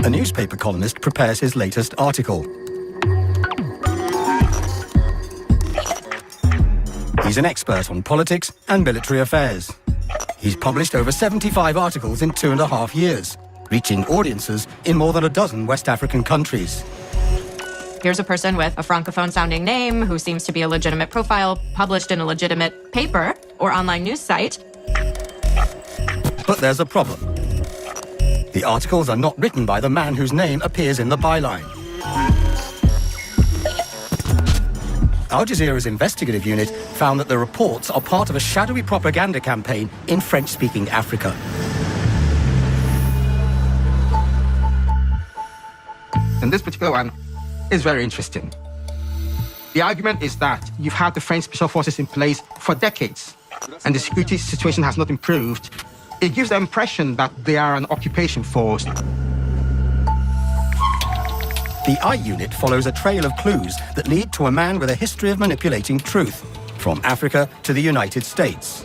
A newspaper columnist prepares his latest article. He's an expert on politics and military affairs. He's published over 75 articles in 2.5 years, reaching audiences in more than a dozen West African countries. Here's a person with a francophone-sounding name who seems to be a legitimate profile, published in a legitimate paper or online news site. But there's a problem. The articles are not written by the man whose name appears in the byline. Al Jazeera's investigative unit found that the reports are part of a shadowy propaganda campaign in French-speaking Africa. And this particular one is very interesting. The argument is that you've had the French special forces in place for decades, and the security situation has not improved. It gives the impression that they are an occupation force. The I unit follows a trail of clues that lead to a man with a history of manipulating truth, from Africa to the United States.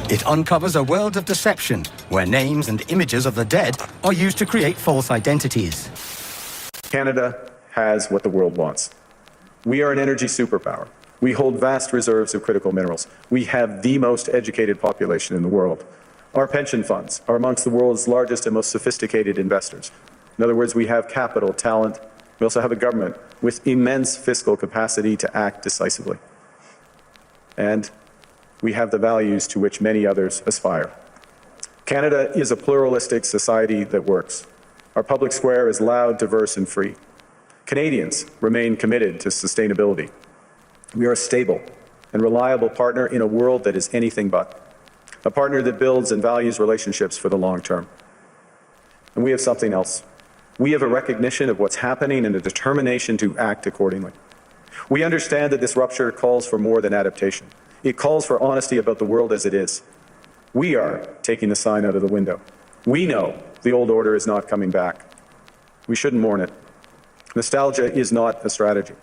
It uncovers a world of deception, where names and images of the dead are used to create false identities. Canada has what the world wants. We are an energy superpower. We hold vast reserves of critical minerals. We have the most educated population in the world. Our pension funds are amongst the world's largest and most sophisticated investors. In other words, we have capital, talent. We also have a government with immense fiscal capacity to act decisively. And we have the values to which many others aspire. Canada is a pluralistic society that works. Our public square is loud, diverse, and free. Canadians remain committed to sustainability. We are a stable and reliable partner in a world that is anything but. A partner that builds and values relationships for the long term. And we have something else. We have a recognition of what's happening and a determination to act accordingly. We understand that this rupture calls for more than adaptation. It calls for honesty about the world as it is. We are taking the sign out of the window. We know the old order is not coming back. We shouldn't mourn it. Nostalgia is not a strategy.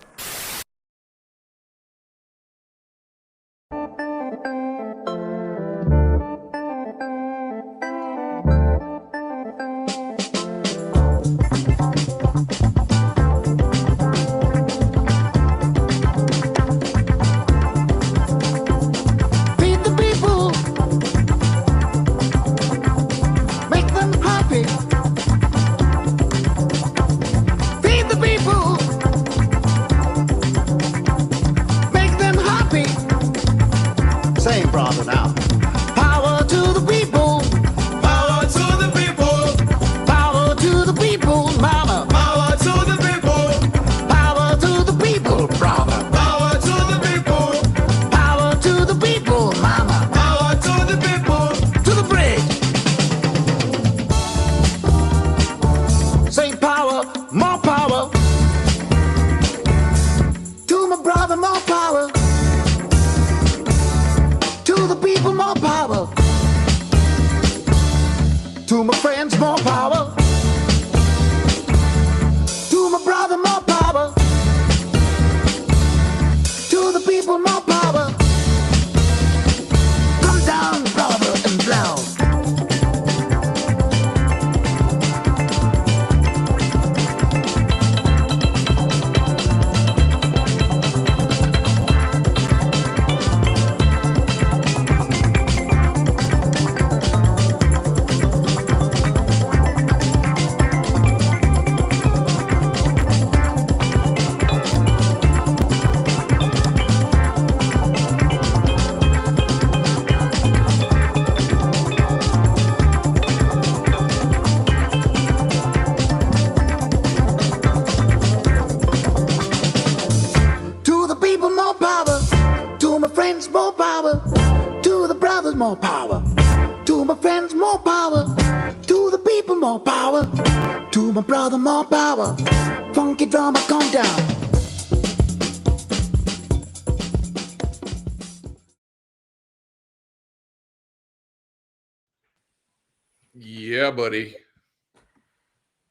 Yeah, buddy.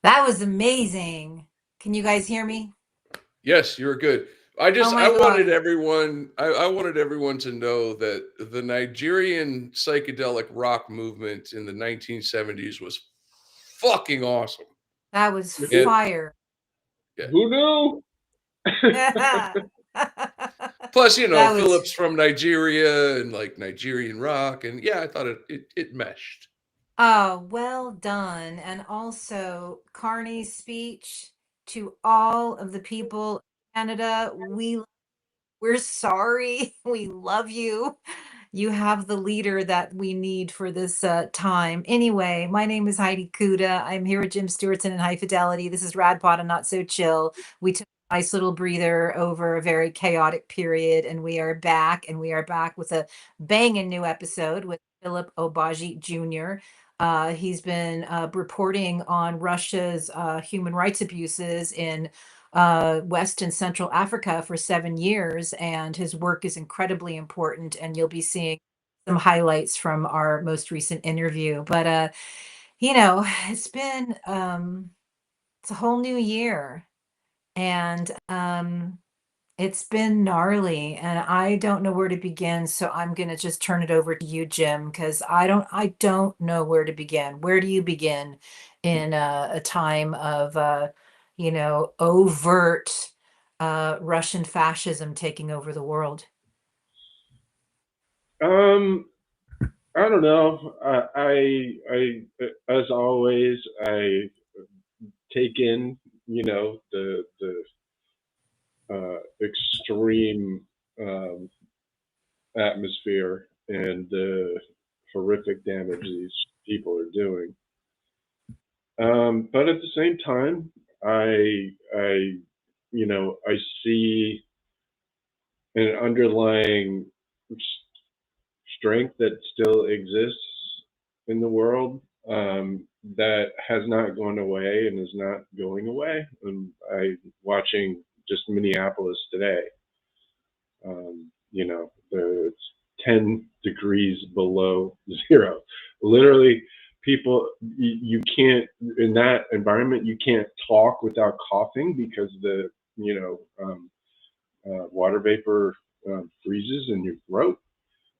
That was amazing. Can you guys hear me? Yes, you're good. I wanted everyone to know that the Nigerian psychedelic rock movement in the 1970s was fucking awesome. That was And fire. who knew? Plus, you know, That was Philip's from Nigeria and like Nigerian rock, and yeah, I thought it meshed. oh, well done. And also Carney's speech to all of the people in Canada. We're sorry. We love you. You have the leader that we need for this time. Anyway, my name is Heidi Kuda. I'm here with Jim Stewartson and High Fidelity. This is Radpod and Not So Chill. We took a nice little breather over a very chaotic period, and we are back. And we are back with a banging new episode with Philip Obagi Jr. He's been reporting on Russia's human rights abuses in West and Central Africa for 7 years, and his work is incredibly important. And you'll be seeing some highlights from our most recent interview. But you know, it's been it's a whole new year, and it's been gnarly, and I don't know where to begin. So I'm gonna just turn it over to you, Jim, because I don't know where to begin. Where do you begin in a time of overt Russian fascism taking over the world? I don't know. I, as always, I take in, the extreme atmosphere and the horrific damage these people are doing. But at the same time, I see an underlying strength that still exists in the world, that has not gone away and is not going away. And I'm watching just Minneapolis today. It's 10 degrees below zero. Literally, people, you can't, in that environment, you can't talk without coughing because the, water vapor freezes in your throat.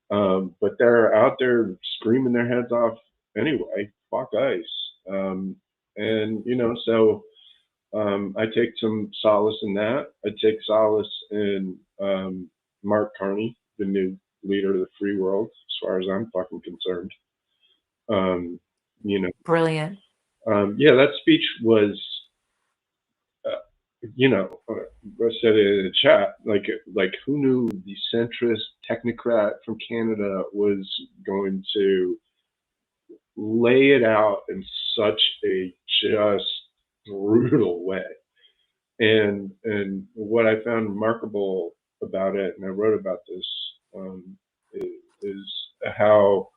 But they're out there screaming their heads off anyway. Fuck ice. So I take some solace in that. I take solace in Mark Carney, the new leader of the free world, as far as I'm fucking concerned. Brilliant. Yeah, that speech was, I said it in the chat, like who knew the centrist technocrat from Canada was going to lay it out in such a just brutal way. And what I found remarkable about it, and I wrote about this, is how,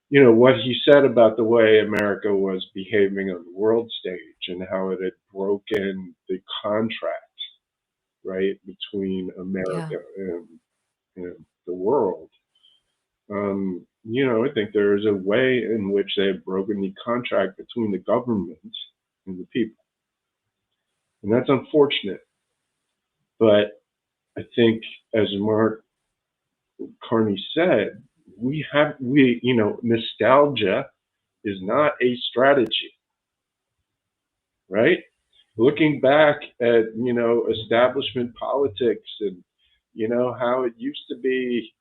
what he said about the way America was behaving on the world stage and how it had broken the contract, right, between America and the world. I think there is a way in which they have broken the contract between the government and the people. And that's unfortunate. But I think, as Mark Carney said, nostalgia is not a strategy, right? Looking back at, establishment politics and, how it used to be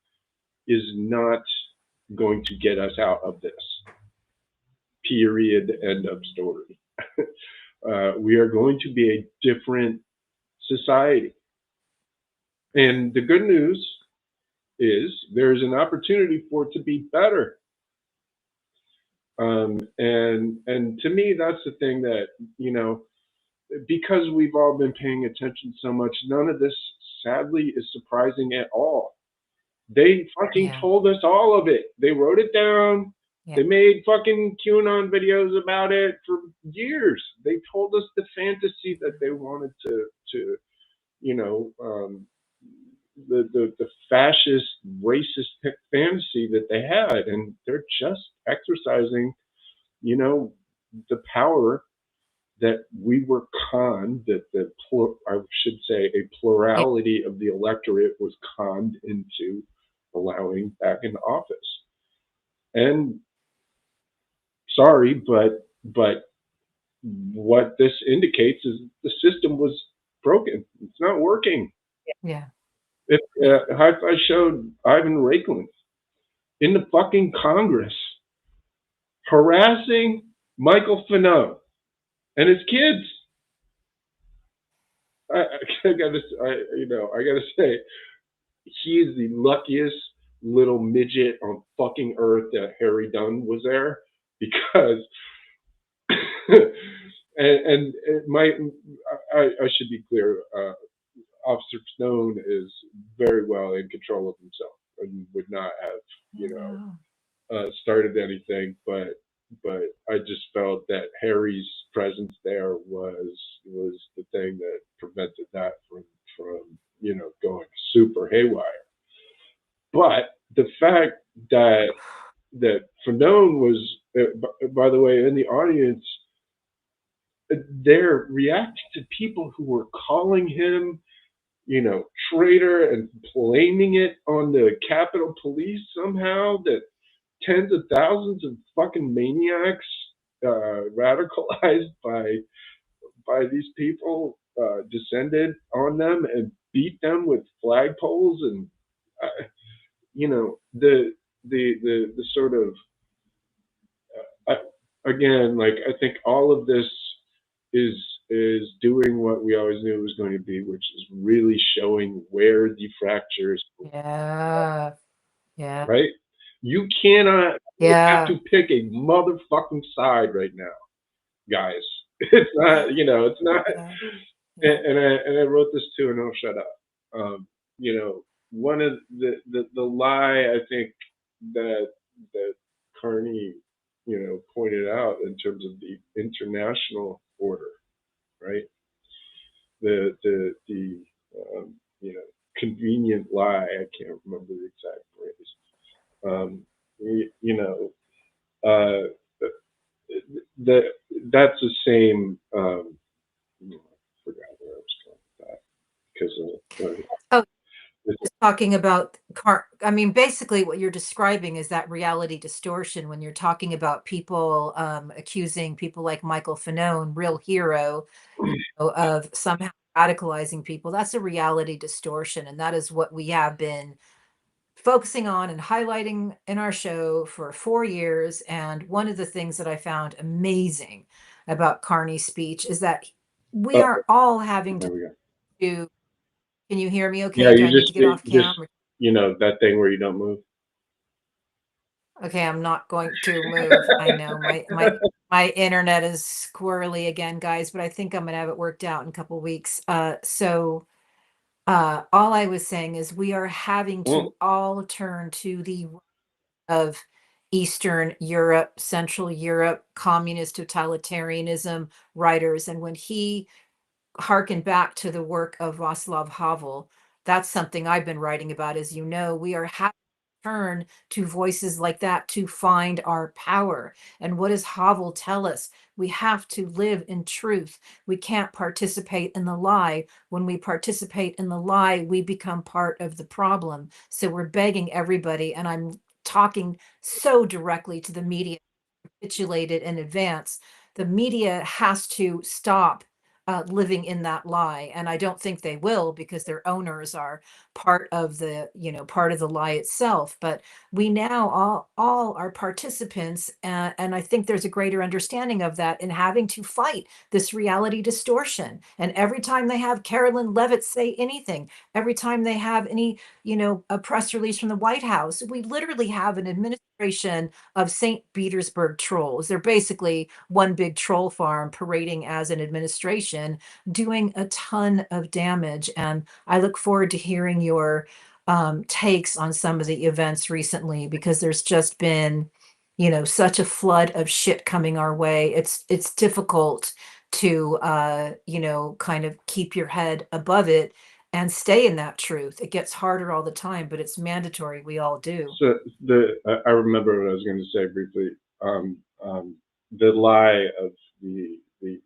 is not going to get us out of this. Period. End of story. We are going to be a different society. And the good news is there's an opportunity for it to be better. And to me, that's the thing that, because we've all been paying attention so much, none of this sadly is surprising at all. They fucking told us all of it. They wrote it down. Yeah. They made fucking QAnon videos about it for years. They told us the fantasy that they wanted to the fascist, racist fantasy that they had, and they're just exercising, the power that we were conned, that I should say a plurality of the electorate was conned into allowing back into office. And sorry, but what this indicates is the system was broken. It's not working. Yeah. I showed Ivan Raiklan in the fucking Congress harassing Michael Fanone and his kids. I gotta say, he is the luckiest little midget on fucking earth that Harry Dunn was there, because and I should be clear, Officer Stone is very well in control of himself and would not have started anything, but I just felt that Harry's presence there was the thing that prevented that from going super haywire. But the fact that Fanone was, by the way, in the audience, they're reacting to people who were calling him, traitor, and blaming it on the Capitol Police somehow, that tens of thousands of fucking maniacs radicalized by these people descended on them and beat them with flagpoles, and the sort of again, like, I think all of this is doing what we always knew it was going to be, which is really showing where the fractures. Yeah. Right. You cannot. You have Yeah. to pick a motherfucking side right now, guys. It's not. It's not. Yeah. And I wrote this too, and I'll shut up. One of the lie, I think, that Carney pointed out in terms of the international order, right? The convenient lie. I can't remember the exact phrase. That's the same. I forgot where I was going with that, because Oh, just talking about basically what you're describing is that reality distortion when you're talking about people accusing people like Michael Fanone, real hero, of somehow radicalizing people. That's a reality distortion, and that is what we have been focusing on and highlighting in our show for 4 years. And one of the things that I found amazing about Carney's speech is that we are all having to do. Can you hear me okay? Yeah, Do I need to get off camera? That thing where you don't move. Okay, I'm not going to move. I know my internet is squirrely again, guys, but I think I'm gonna have it worked out in a couple weeks. All I was saying is we are having to all turn to the of Eastern Europe, Central Europe, communist totalitarianism writers. And when he harken back to the work of Václav Havel, that's something I've been writing about. As you know, we are having to turn to voices like that to find our power. And what does Havel tell us? We have to live in truth. We can't participate in the lie. When we participate in the lie, we become part of the problem. So we're begging everybody, and I'm talking so directly to the media, capitulated in advance. The media has to stop living in that lie, and I don't think they will, because their owners are part of the lie itself. But we now all are participants, and I think there's a greater understanding of that in having to fight this reality distortion. And every time they have Carolyn Levitt say anything, every time they have any a press release from the White House, we literally have an administration of St. Petersburg trolls. They're basically one big troll farm parading as an administration, doing a ton of damage. And I look forward to hearing your takes on some of the events recently, because there's just been, such a flood of shit coming our way. It's difficult to, kind of keep your head above it and stay in that truth. It gets harder all the time, but it's mandatory. We all do. So I remember what I was going to say briefly. The lie of the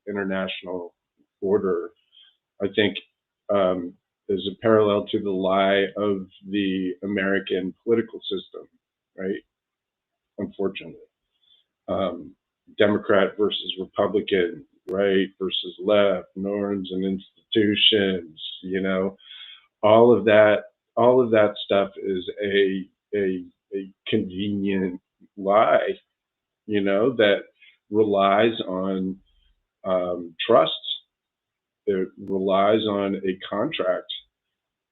international order, I think, is a parallel to the lie of the American political system, right? Unfortunately, Democrat versus Republican right versus left, norms and institutions, you know, all of that stuff is a convenient lie, you know, that relies on trust. It relies on a contract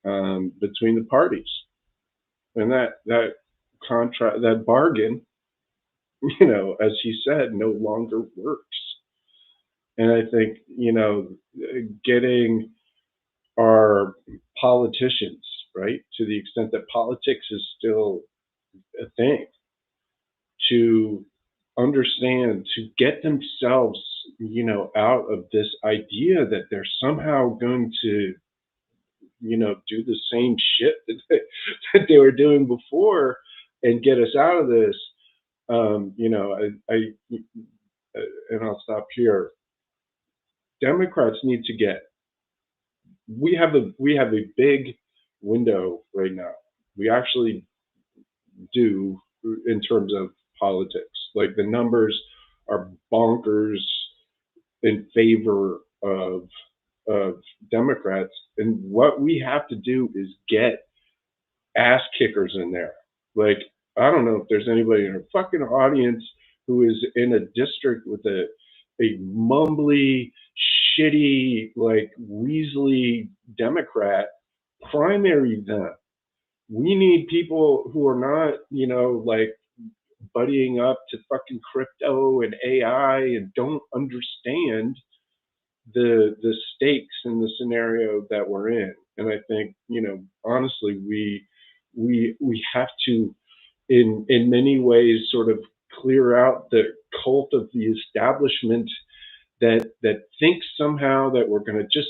between the parties, and that contract, that bargain, you know, as he said, no longer works. And I think, you know, getting our politicians, right, to the extent that politics is still a thing, to understand, to get themselves, you know, out of this idea that they're somehow going to, you know, do the same shit that they were doing before and get us out of this. You know, and I'll stop here. Democrats need to get. We have a big window right now. We actually do in terms of politics. Like the numbers are bonkers in favor of Democrats, and what we have to do is get ass kickers in there. Like, I don't know if there's anybody in our fucking audience who is in a district with a mumbly, shitty, like Weasley Democrat. Primary them. We need people who are not, you know, like buddying up to fucking crypto and AI and don't understand the stakes in the scenario that we're in. And I think, you know, honestly, we have to in many ways sort of clear out the cult of the establishment that thinks somehow that we're going to just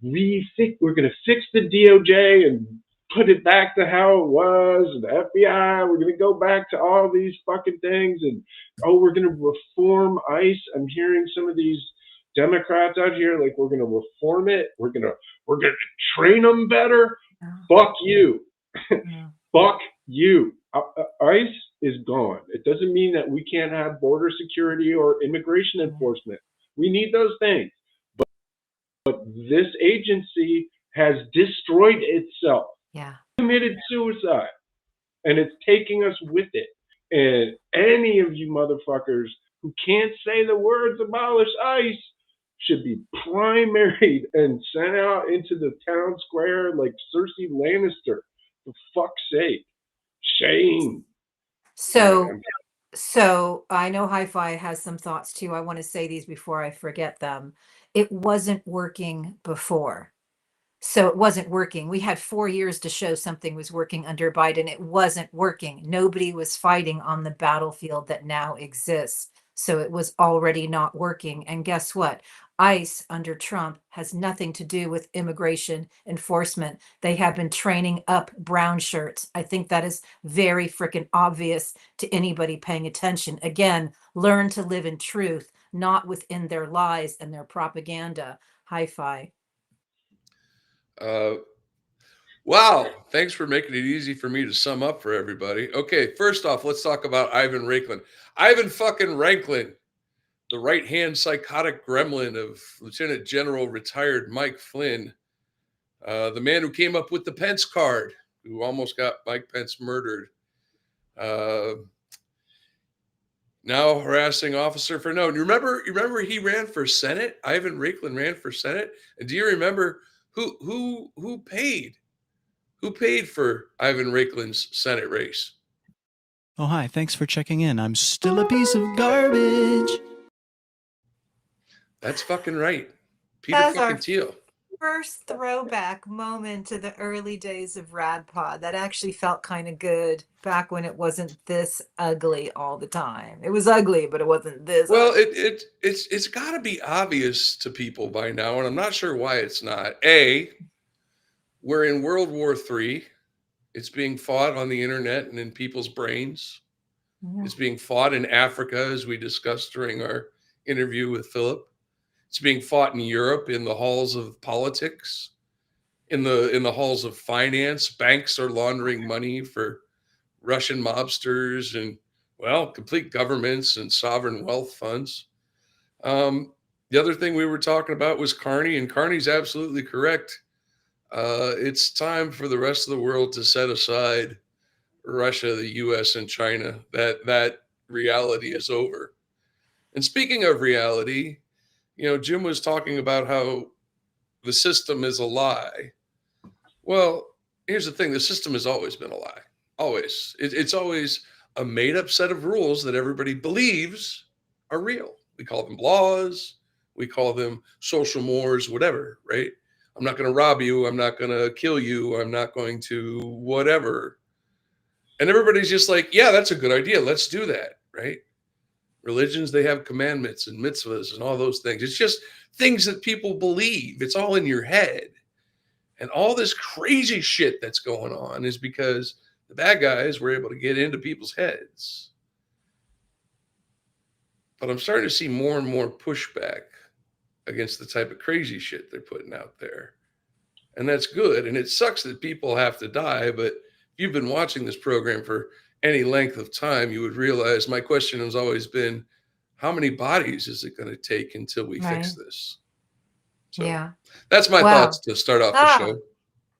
we're going to fix the DOJ and put it back to how it was, and the FBI, we're going to go back to all these fucking things, and oh, we're going to reform ICE. I'm hearing some of these Democrats out here like we're going to reform it. We're going to train them better. Fuck you. Fuck you. ICE is gone. It doesn't mean that we can't have border security or immigration enforcement. We need those things. But this agency has destroyed itself. Yeah. Committed suicide. And it's taking us with it. And any of you motherfuckers who can't say the words abolish ICE should be primaried and sent out into the town square like Cersei Lannister. For fuck's sake. Shame. So I know Hi-Fi has some thoughts too. I want to say these before I forget them. It wasn't working before. So it wasn't working. We had 4 years to show something was working under Biden. It wasn't working. Nobody was fighting on the battlefield that now exists. So it was already not working. And guess what? ICE under Trump has nothing to do with immigration enforcement. They have been training up brown shirts. I think that is very freaking obvious to anybody paying attention. Again, learn to live in truth, not within their lies and their propaganda. Hi-Fi. Wow. Thanks for making it easy for me to sum up for everybody. Okay, first off, let's talk about Ivan Ranklin. Ivan fucking Ranklin, the right-hand psychotic gremlin of Lieutenant General retired Mike Flynn, the man who came up with the Pence card, who almost got Mike Pence murdered. Now harassing officer for no. You remember he ran for Senate? Ivan Ranklin ran for Senate. And do you remember who paid? Who paid for Ivan Ranklin's Senate race? Oh, hi. Thanks for checking in. I'm still a piece of garbage. That's fucking right. Peter fucking Thiel. First throwback moment to the early days of RadPod. That actually felt kind of good back when it wasn't this ugly all the time. It was ugly, but it wasn't this well ugly. It's got to be obvious to people by now, and I'm not sure why it's not. We're in World War III. It's being fought on the internet and in people's brains. Yeah. It's being fought in Africa, as we discussed during our interview with Philip. It's being fought in Europe in the halls of politics, in the halls of finance. Banks are laundering money for Russian mobsters and, well, complete governments and sovereign wealth funds. The other thing we were talking about was Carney, and Carney's absolutely correct. It's time for the rest of the world to set aside Russia, the U.S., and China. That reality is over. And speaking of reality, Jim was talking about how the system is a lie. Well, here's the thing: the system has always been a lie. Always. It's always a made-up set of rules that everybody believes are real. We call them laws. We call them social mores, whatever, right? I'm not going to rob you. I'm not going to kill you. I'm not going to whatever. And everybody's just like, yeah, that's a good idea. Let's do that, right? Religions, they have commandments and mitzvahs and all those things. It's just things that people believe. It's all in your head. And all this crazy shit that's going on is because the bad guys were able to get into people's heads. But I'm starting to see more and more pushback against the type of crazy shit they're putting out there. And that's good. And it sucks that people have to die. But if you've been watching this program for any length of time, you would realize my question has always been, how many bodies is it going to take until we fix this? So Yeah. that's my thoughts to start off the show.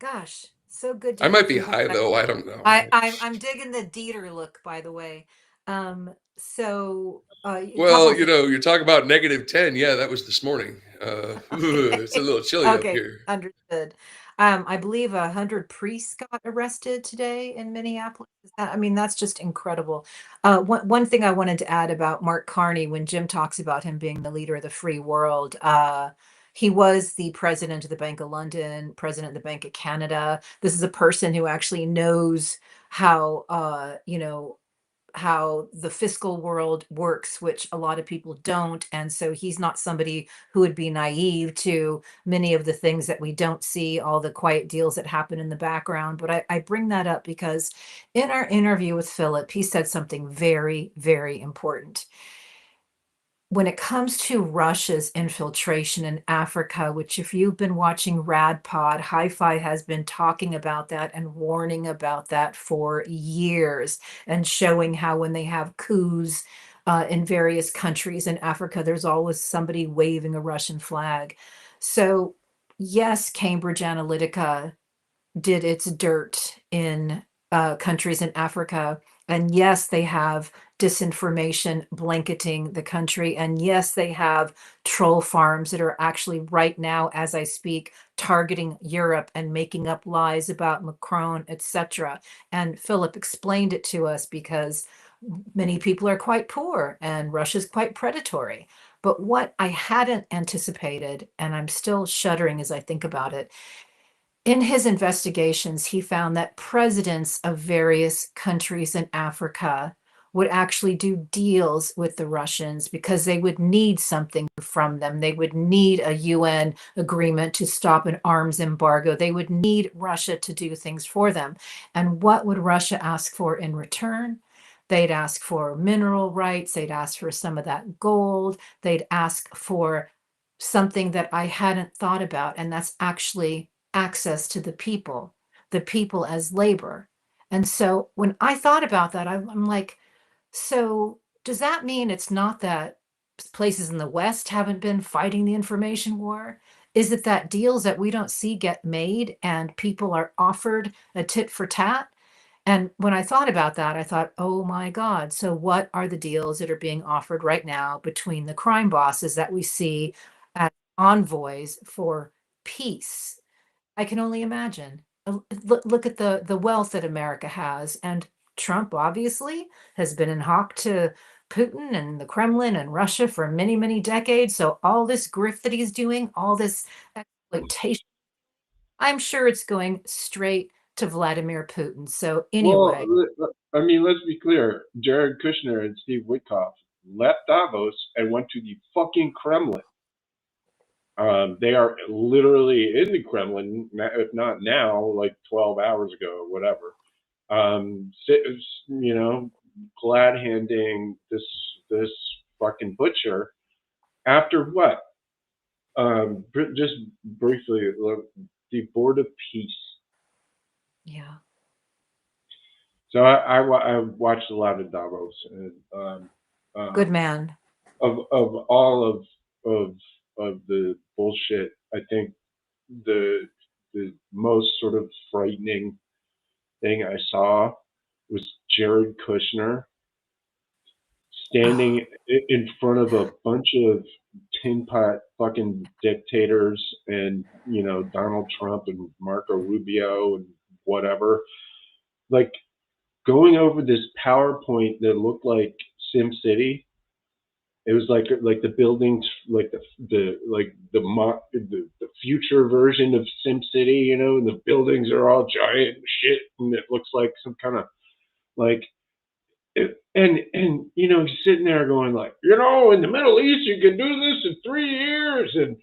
Gosh, so good to I hear might be from you. high though. I don't know. I'm digging the Dieter look, by the way. Well, you're talking about -10. Yeah, that was this morning. It's a little chilly up here. Understood. I believe 100 priests got arrested today in Minneapolis. That's just incredible. One thing I wanted to add about Mark Carney, when Jim talks about him being the leader of the free world, he was the president of the Bank of London, president of the Bank of Canada. This is a person who actually knows how, how the fiscal world works, which a lot of people don't. And so he's not somebody who would be naive to many of the things that we don't see, all the quiet deals that happen in the background. But I bring that up because in our interview with Philip, he said something very, very important. When it comes to Russia's infiltration in Africa, which if you've been watching RadPod, Hi-Fi has been talking about that and warning about that for years and showing how when they have coups in various countries in Africa, there's always somebody waving a Russian flag. So yes, Cambridge Analytica did its dirt in countries in Africa. And yes, they have disinformation blanketing the country. And yes, they have troll farms that are actually right now, as I speak, targeting Europe and making up lies about Macron, etc. And Philip explained it to us because many people are quite poor and Russia's quite predatory. But what I hadn't anticipated, and I'm still shuddering as I think about it, in his investigations, he found that presidents of various countries in Africa would actually do deals with the Russians because they would need something from them. They would need a UN agreement to stop an arms embargo. They would need Russia to do things for them. And what would Russia ask for in return? They'd ask for mineral rights. They'd ask for some of that gold. They'd ask for something that I hadn't thought about, and that's actually access to the people as labor. And so when I thought about that, I'm like, so does that mean it's not that places in the West haven't been fighting the information war? Is it that deals that we don't see get made and people are offered a tit for tat? And when I thought about that, I thought, oh my God, so what are the deals that are being offered right now between the crime bosses that we see as envoys for peace? I can only imagine. Look at the wealth that America has. And Trump obviously has been in hock to Putin and the Kremlin and Russia for many, many decades. So all this grift that he's doing, all this exploitation, I'm sure it's going straight to Vladimir Putin. So anyway. Well, let's be clear. Jared Kushner and Steve Witkoff left Davos and went to the fucking Kremlin. They are literally in the Kremlin, if not now, like 12 hours ago or whatever. Glad handing this fucking butcher after what? Just briefly, the Board of Peace. Yeah. So I watched a lot of Davos, and good man. Of all of the bullshit. I think the most sort of frightening thing I saw was Jared Kushner standing in front of a bunch of tin pot fucking dictators and, you know, Donald Trump and Marco Rubio and whatever, like going over this PowerPoint that looked like SimCity. It was like the buildings, like the future version of SimCity, you know, and the buildings are all giant and shit, and it looks like some kind of like, and you know, he's sitting there going like, you know, in the Middle East you can do this in 3 years, and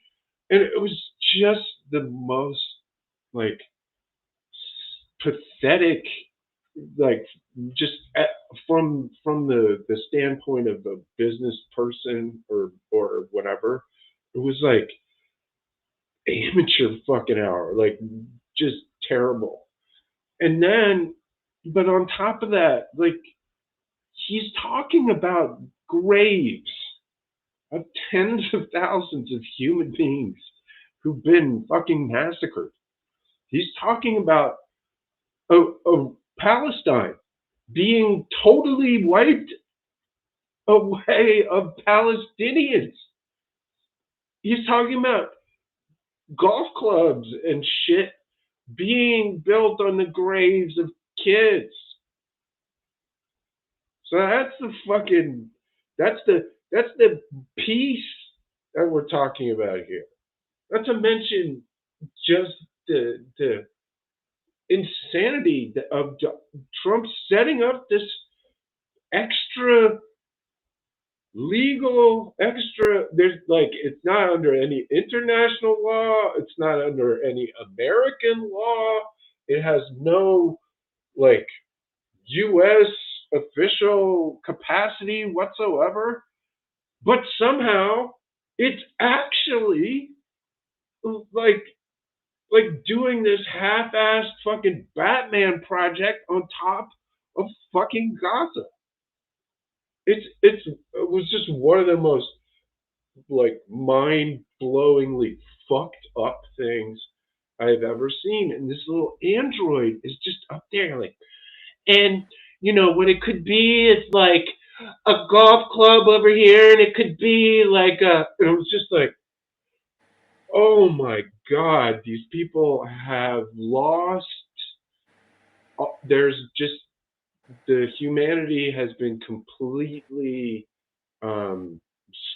it was just the most like pathetic, like just from the standpoint of a business person or whatever, it was like amateur fucking hour, like just terrible. And then, but on top of that, like he's talking about graves of tens of thousands of human beings who've been fucking massacred. He's talking about Palestine being totally wiped away of Palestinians. He's talking about golf clubs and shit being built on the graves of kids. So that's the fucking, that's the peace that we're talking about here. Not to mention just the insanity of Trump setting up this extra legal, there's like, it's not under any international law, it's not under any American law, it has no like US official capacity whatsoever, but somehow it's actually like doing this half-assed fucking Batman project on top of fucking Gaza. It was just one of the most like mind-blowingly fucked up things I've ever seen. And this little android is just up there like, and you know what it could be is like a golf club over here, and it could be like it was just like, oh my God, these people have lost. There's just, the humanity has been completely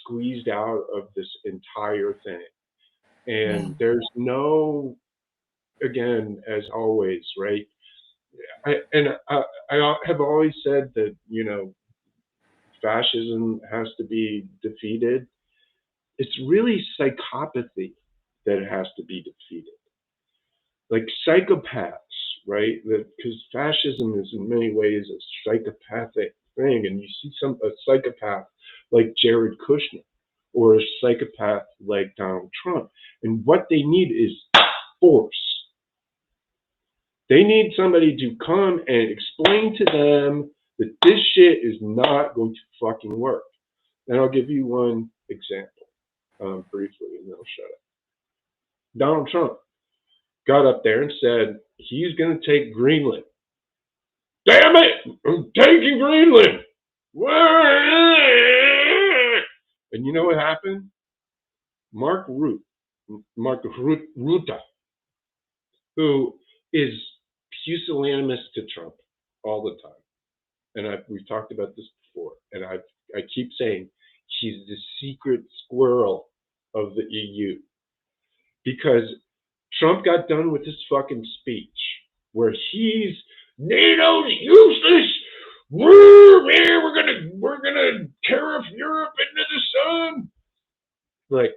squeezed out of this entire thing. And there's no, again, as always, right? I have always said that, you know, fascism has to be defeated. It's really psychopathy that has to be defeated. Like psychopaths, right? Because fascism is in many ways a psychopathic thing, and you see a psychopath like Jared Kushner or a psychopath like Donald Trump, and what they need is force. They need somebody to come and explain to them that this shit is not going to fucking work. And I'll give you one example briefly, and then I'll shut up. Donald Trump got up there and said he's going to take Greenland. Damn it! I'm taking Greenland! And you know what happened? Mark Rutte, who is pusillanimous to Trump all the time, and we've talked about this before, and I keep saying he's the secret squirrel of the EU, because Trump got done with his fucking speech where he's NATO's useless. We're gonna tariff Europe into the sun. Like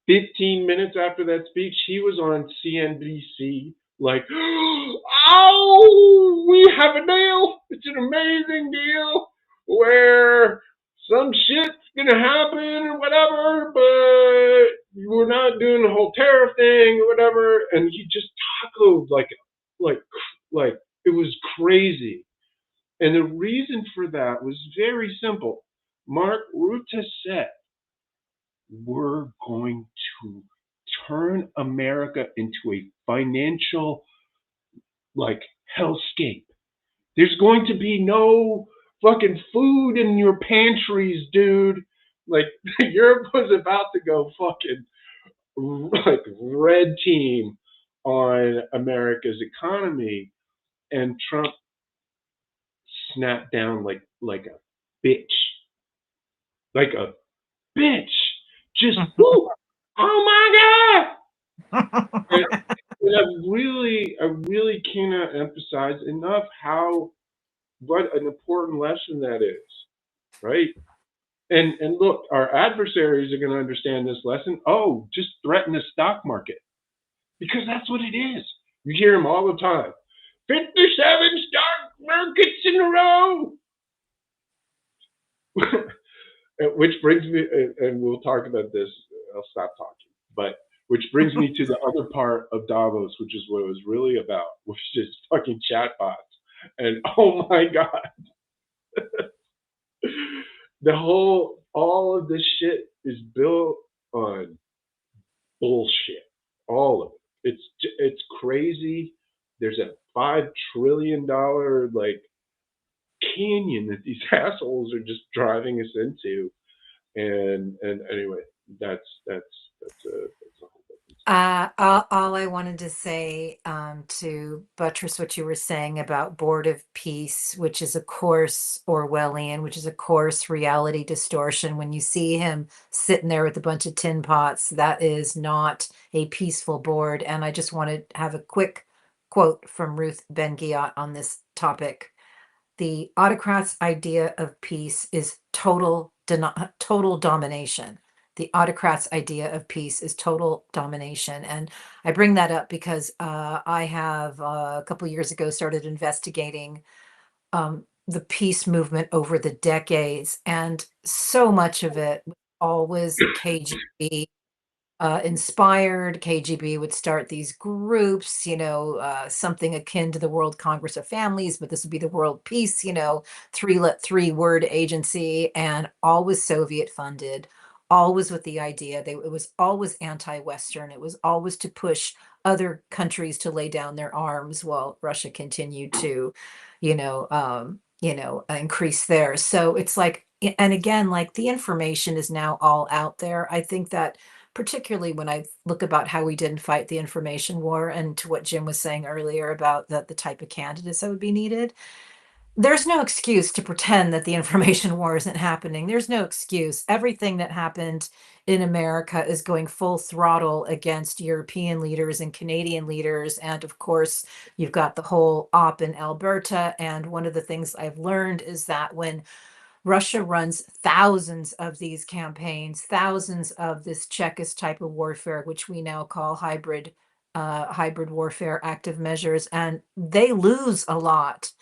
15 minutes after that speech, he was on CNBC like, oh, we have a deal. It's an amazing deal where some shit's gonna happen or whatever, but we're not doing the whole tariff thing or whatever. And he just tacoed like it was crazy. And the reason for that was very simple. Mark Rutte said we're going to turn America into a financial, like, hellscape. There's going to be no fucking food in your pantries, dude. Like, Europe was about to go fucking, like, red team on America's economy, and Trump snapped down like a bitch. Like a bitch. Just, whoo, oh my God. And I really cannot emphasize enough what an important lesson that is, right? And look, our adversaries are going to understand this lesson. Oh, just threaten the stock market, because that's what it is. You hear them all the time. 57 stock markets in a row. Which brings me, and we'll talk about this. I'll stop talking. But which brings me to the other part of Davos, which is what it was really about, which is fucking chatbots. And oh my God, all of this shit is built on bullshit. All of it. It's crazy. There's a $5 trillion like canyon that these assholes are just driving us into. And anyway, that's a whole All I wanted to say to buttress what you were saying about Board of Peace, which is a course Orwellian, which is a course reality distortion. When you see him sitting there with a bunch of tin pots, that is not a peaceful board. And I just want to have a quick quote from Ruth Ben-Ghiat on this topic. The autocrat's idea of peace is total domination. The autocrat's idea of peace is total domination. And I bring that up because I have a couple of years ago started investigating the peace movement over the decades. And so much of it was always KGB inspired. KGB would start these groups, something akin to the World Congress of Families, but this would be the World Peace, three word agency, and always Soviet funded, always with the idea it was always anti-Western. It was always to push other countries to lay down their arms while Russia continued to, increase theirs. So it's like, and again, like the information is now all out there. I think that particularly when I look about how we didn't fight the information war, and to what Jim was saying earlier about the type of candidates that would be needed, there's no excuse to pretend that the information war isn't happening. There's no excuse. Everything that happened in America is going full throttle against European leaders and Canadian leaders. And of course, you've got the whole op in Alberta. And one of the things I've learned is that when Russia runs thousands of these campaigns, thousands of this Chekist type of warfare, which we now call hybrid warfare, active measures, and they lose a lot.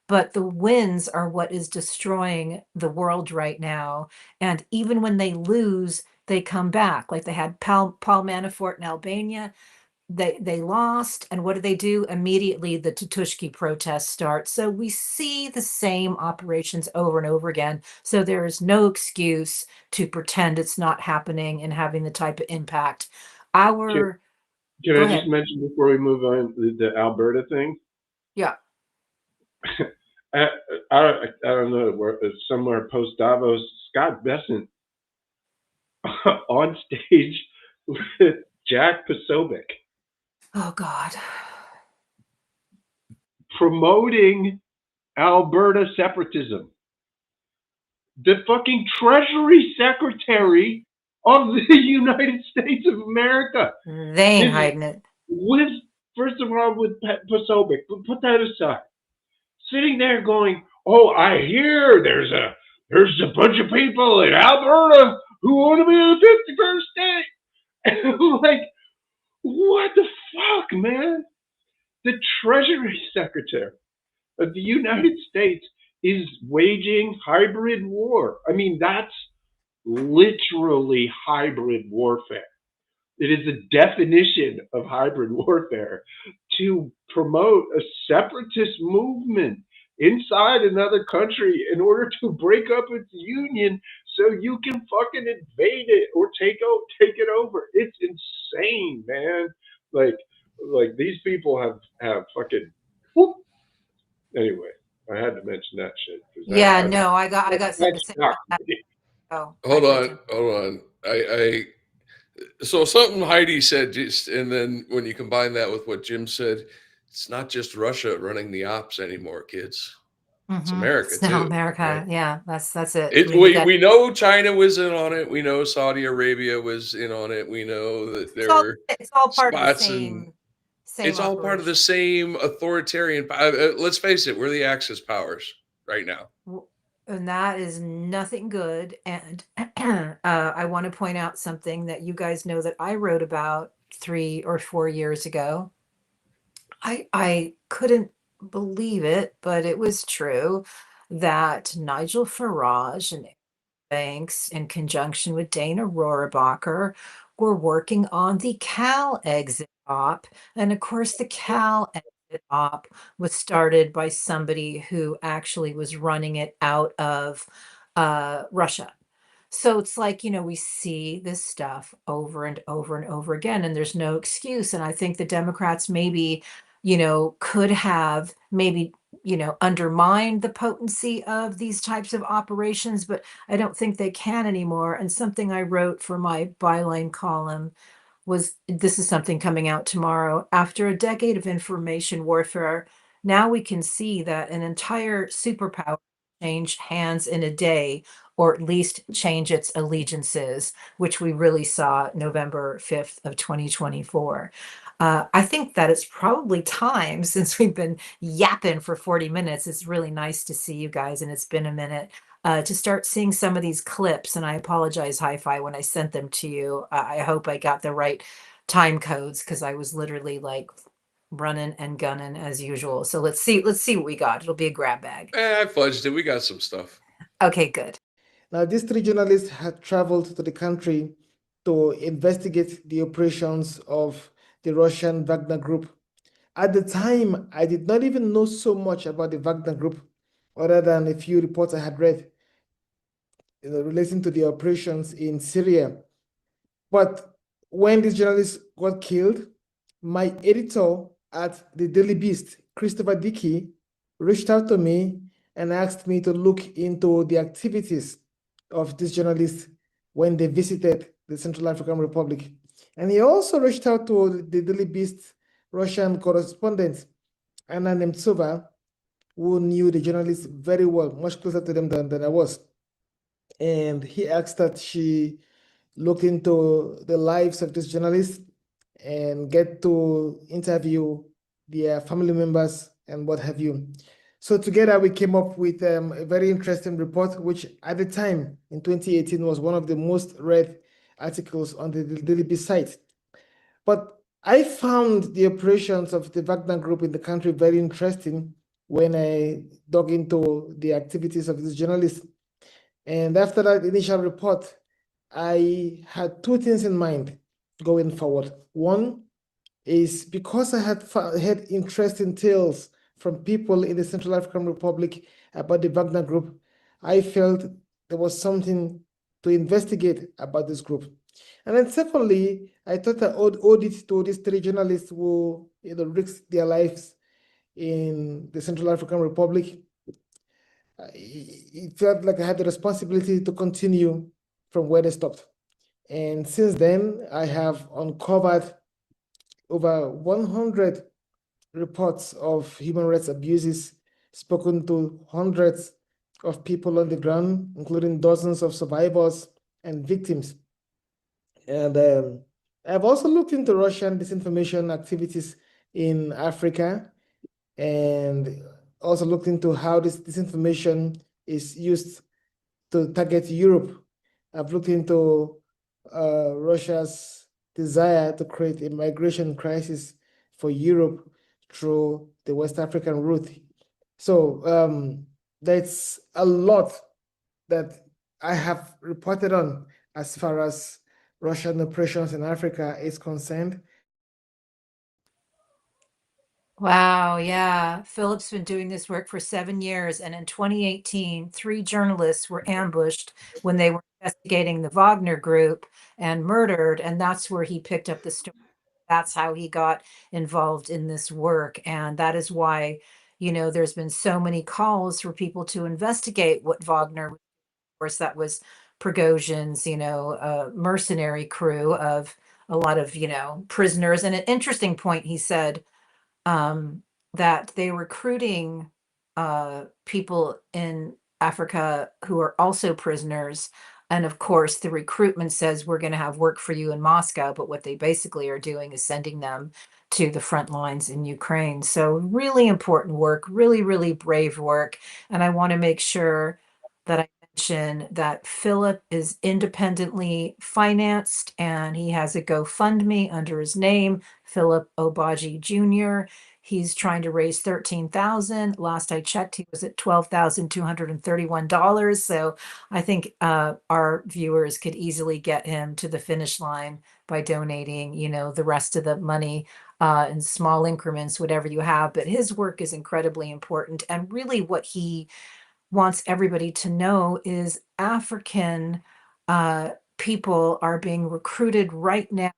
But the wins are what is destroying the world right now. And even when they lose, they come back. Like they had Paul Manafort in Albania. They lost, and what do? Immediately the Tutushki protests start. So we see the same operations over and over again. So there is no excuse to pretend it's not happening and having the type of impact. Can Go I ahead. just mention before we move on the Alberta thing? Yeah. I don't know, where somewhere post Davos, Scott Bessent on stage with Jack Posobiec Oh God. promoting Alberta separatism. The fucking Treasury Secretary of the United States of America. They ain't hiding it. First of all, with Posobiec, but put that aside. Sitting there going, oh, I hear there's a bunch of people in Alberta who want to be in the 51st state. And I'm like, what the fuck, man? The Treasury Secretary of the United States is waging hybrid war. I mean, that's literally hybrid warfare. It is a definition of hybrid warfare to promote a separatist movement inside another country in order to break up its union so you can fucking invade it or take it over. It's insane, man. Like these people have fucking whoop. Anyway, I had to mention that shit because Yeah, no, I got something to that say shocked about that. me. Oh, Hold I'd let on, you. hold on. So something Heidi said, just and then when you combine that with what Jim said, it's not just Russia running the ops anymore, kids. It's America It's now too, right? America. Yeah, that's it. It I mean, we got we know China was in on it. We know Saudi Arabia was in on it. We know that there were it's all part of the spots, and same it's all part of the operation. same authoritarian. Let's face it, we're the Axis powers right now. And that is nothing good. And I want to point out something that you guys know that I wrote about 3 or 4 years ago. I couldn't believe it, but it was true that Nigel Farage and Banks, in conjunction with Dana Rohrabacher, were working on the Cal exit op. And of course, the Cal exit op was started by somebody who actually was running it out of Russia. So it's like, we see this stuff over and over and over again, and there's no excuse. And I think the Democrats maybe, could have maybe, undermined the potency of these types of operations, but I don't think they can anymore. And something I wrote for my byline column was, this is something coming out tomorrow. After a decade of information warfare, now we can see that an entire superpower changed hands in a day, or at least change its allegiances, which we really saw November 5th of 2024. I think that it's probably time, since we've been yapping for 40 minutes. It's really nice to see you guys, and it's been a minute, to start seeing some of these clips. And I apologize, Hi-Fi, when I sent them to you. I hope I got the right time codes, because I was literally like running and gunning as usual. So let's see what we got. It'll be a grab bag. I fudged it. We got some stuff. Okay, good. Now, these 3 journalists had traveled to the country to investigate the operations of the Russian Wagner Group. At the time, I did not even know so much about the Wagner Group, other than a few reports I had read, relating to the operations in Syria. But when these journalists got killed, my editor at the Daily Beast, Christopher Dickey, reached out to me and asked me to look into the activities of these journalists when they visited the Central African Republic. And he also reached out to the Daily Beast Russian correspondent, Anna Nemtsova, who knew the journalists very well, much closer to them than I was. And he asked that she look into the lives of these journalists and get to interview their family members and what have you. So together we came up with a very interesting report, which at the time in 2018 was one of the most read articles on the Daily Beast site. But I found the operations of the Wagner Group in the country very interesting when I dug into the activities of these journalists. And after that initial report, I had 2 things in mind going forward. One is, because I had interesting tales from people in the Central African Republic about the Wagner Group, I felt there was something to investigate about this group. And then secondly, I thought I owed it to these 3 journalists who risked their lives in the Central African Republic. It felt like I had the responsibility to continue from where they stopped. And since then, I have uncovered over 100 reports of human rights abuses, spoken to hundreds of people on the ground, including dozens of survivors and victims. And I've also looked into Russian disinformation activities in Africa, and also looked into how this disinformation is used to target Europe. I've looked into Russia's desire to create a migration crisis for Europe through the West African route. So that's a lot that I have reported on as far as Russian operations in Africa is concerned. Wow, yeah. Philip's been doing this work for 7 years, and in 2018, 3 journalists were ambushed when they were investigating the Wagner group and murdered, and that's where he picked up the story. That's how he got involved in this work, and that is why, there's been so many calls for people to investigate what Wagner, of course, that was Prigozhin's, mercenary crew of a lot of, prisoners. And an interesting point, he said, that they recruiting people in Africa who are also prisoners. And of course, the recruitment says we're going to have work for you in Moscow, but what they basically are doing is sending them to the front lines in Ukraine. So really important work, really, really brave work. And I want to make sure that I mention that Philip is independently financed and he has a GoFundMe under his name, Philip Obaji Jr. He's trying to raise 13,000. Last I checked, he was at $12,231. So I think our viewers could easily get him to the finish line by donating, the rest of the money in small increments, whatever you have. But his work is incredibly important. And really what he wants everybody to know is African people are being recruited right now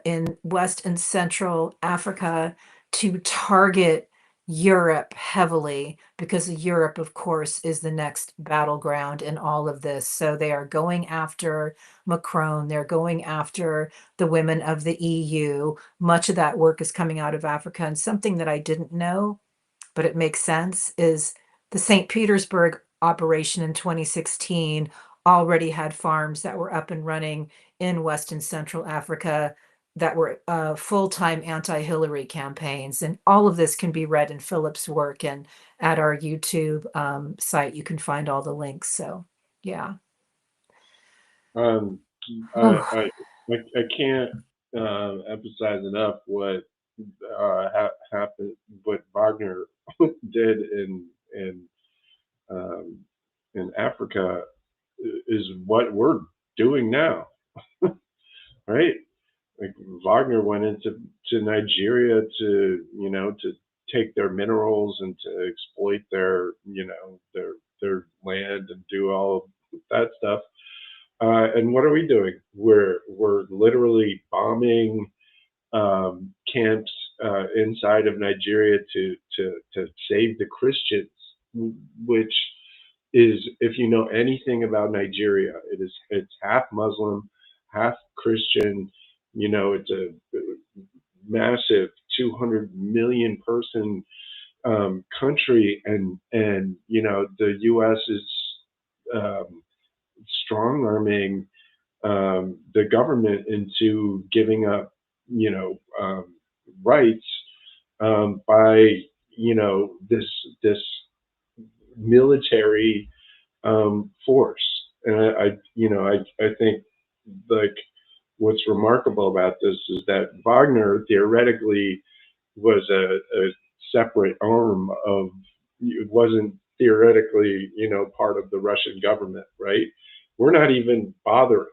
in West and Central Africa to target Europe heavily, because Europe, of course, is the next battleground in all of this. So they are going after Macron. They're going after the women of the EU. Much of that work is coming out of Africa. And something that I didn't know, but it makes sense, is the St. Petersburg operation in 2016 already had farms that were up and running in West and Central Africa that were full-time anti-Hillary campaigns. And all of this can be read in Philip's work, and at our YouTube site, you can find all the links. So, yeah. I can't emphasize enough what happened, what Wagner did in Africa is what we're doing now, right? Like Wagner went into Nigeria to take their minerals and to exploit their land and do all of that stuff. And what are we doing? We're literally bombing camps inside of Nigeria to save the Christians, which is, if you know anything about Nigeria, it's half Muslim, half Christian. It's a massive 200 million person country, and the U.S. is strong arming the government into giving up rights by this military force. And I think, like, what's remarkable about this is that Wagner theoretically was a separate arm of, it wasn't theoretically part of the Russian government, right? We're not even bothering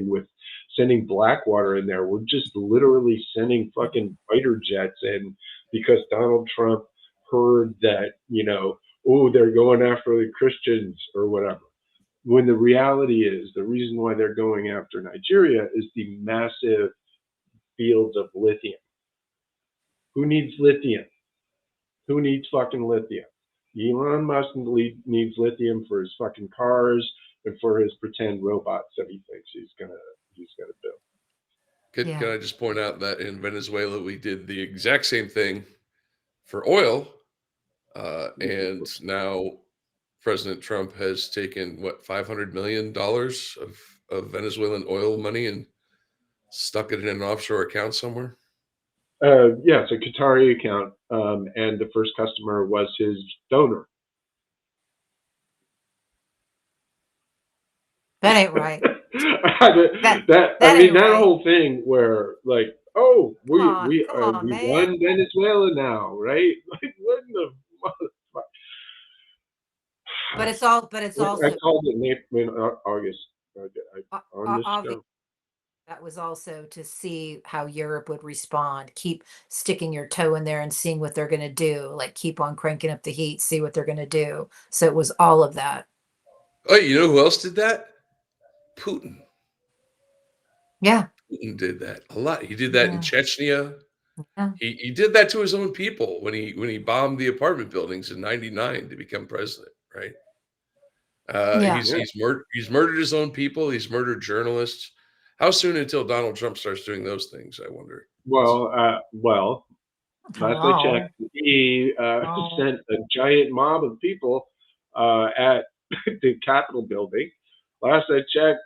with sending Blackwater in there. We're just literally sending fucking fighter jets in because Donald Trump heard that, they're going after the Christians or whatever. When the reality is, the reason why they're going after Nigeria is the massive fields of lithium. Who needs lithium? Who needs fucking lithium? Elon Musk needs lithium for his fucking cars and for his pretend robots that he thinks he's gonna build. Can I just point out that in Venezuela we did the exact same thing for oil, and now President Trump has taken $500 million of Venezuelan oil money and stuck it in an offshore account somewhere. Yeah, it's a Qatari account, and the first customer was his donor. That ain't right. That whole thing where, like, oh, we won Venezuela now, right? Like, what in the motherfucker? But it's also. I called it in August on this show. That was also to see how Europe would respond. Keep sticking your toe in there and seeing what they're going to do. Like, keep on cranking up the heat, see what they're going to do. So it was all of that. Oh, you know who else did that? Putin. Yeah. Putin did that a lot. He did that in Yeah. Chechnya. Yeah. He did that to his own people when he bombed the apartment buildings in '99 to become president. Right? Yeah. He's murdered his own people. He's murdered journalists. How soon until Donald Trump starts doing those things? I wonder. Well, last I Wow. checked, he Oh. sent a giant mob of people at the Capitol building. Last I checked,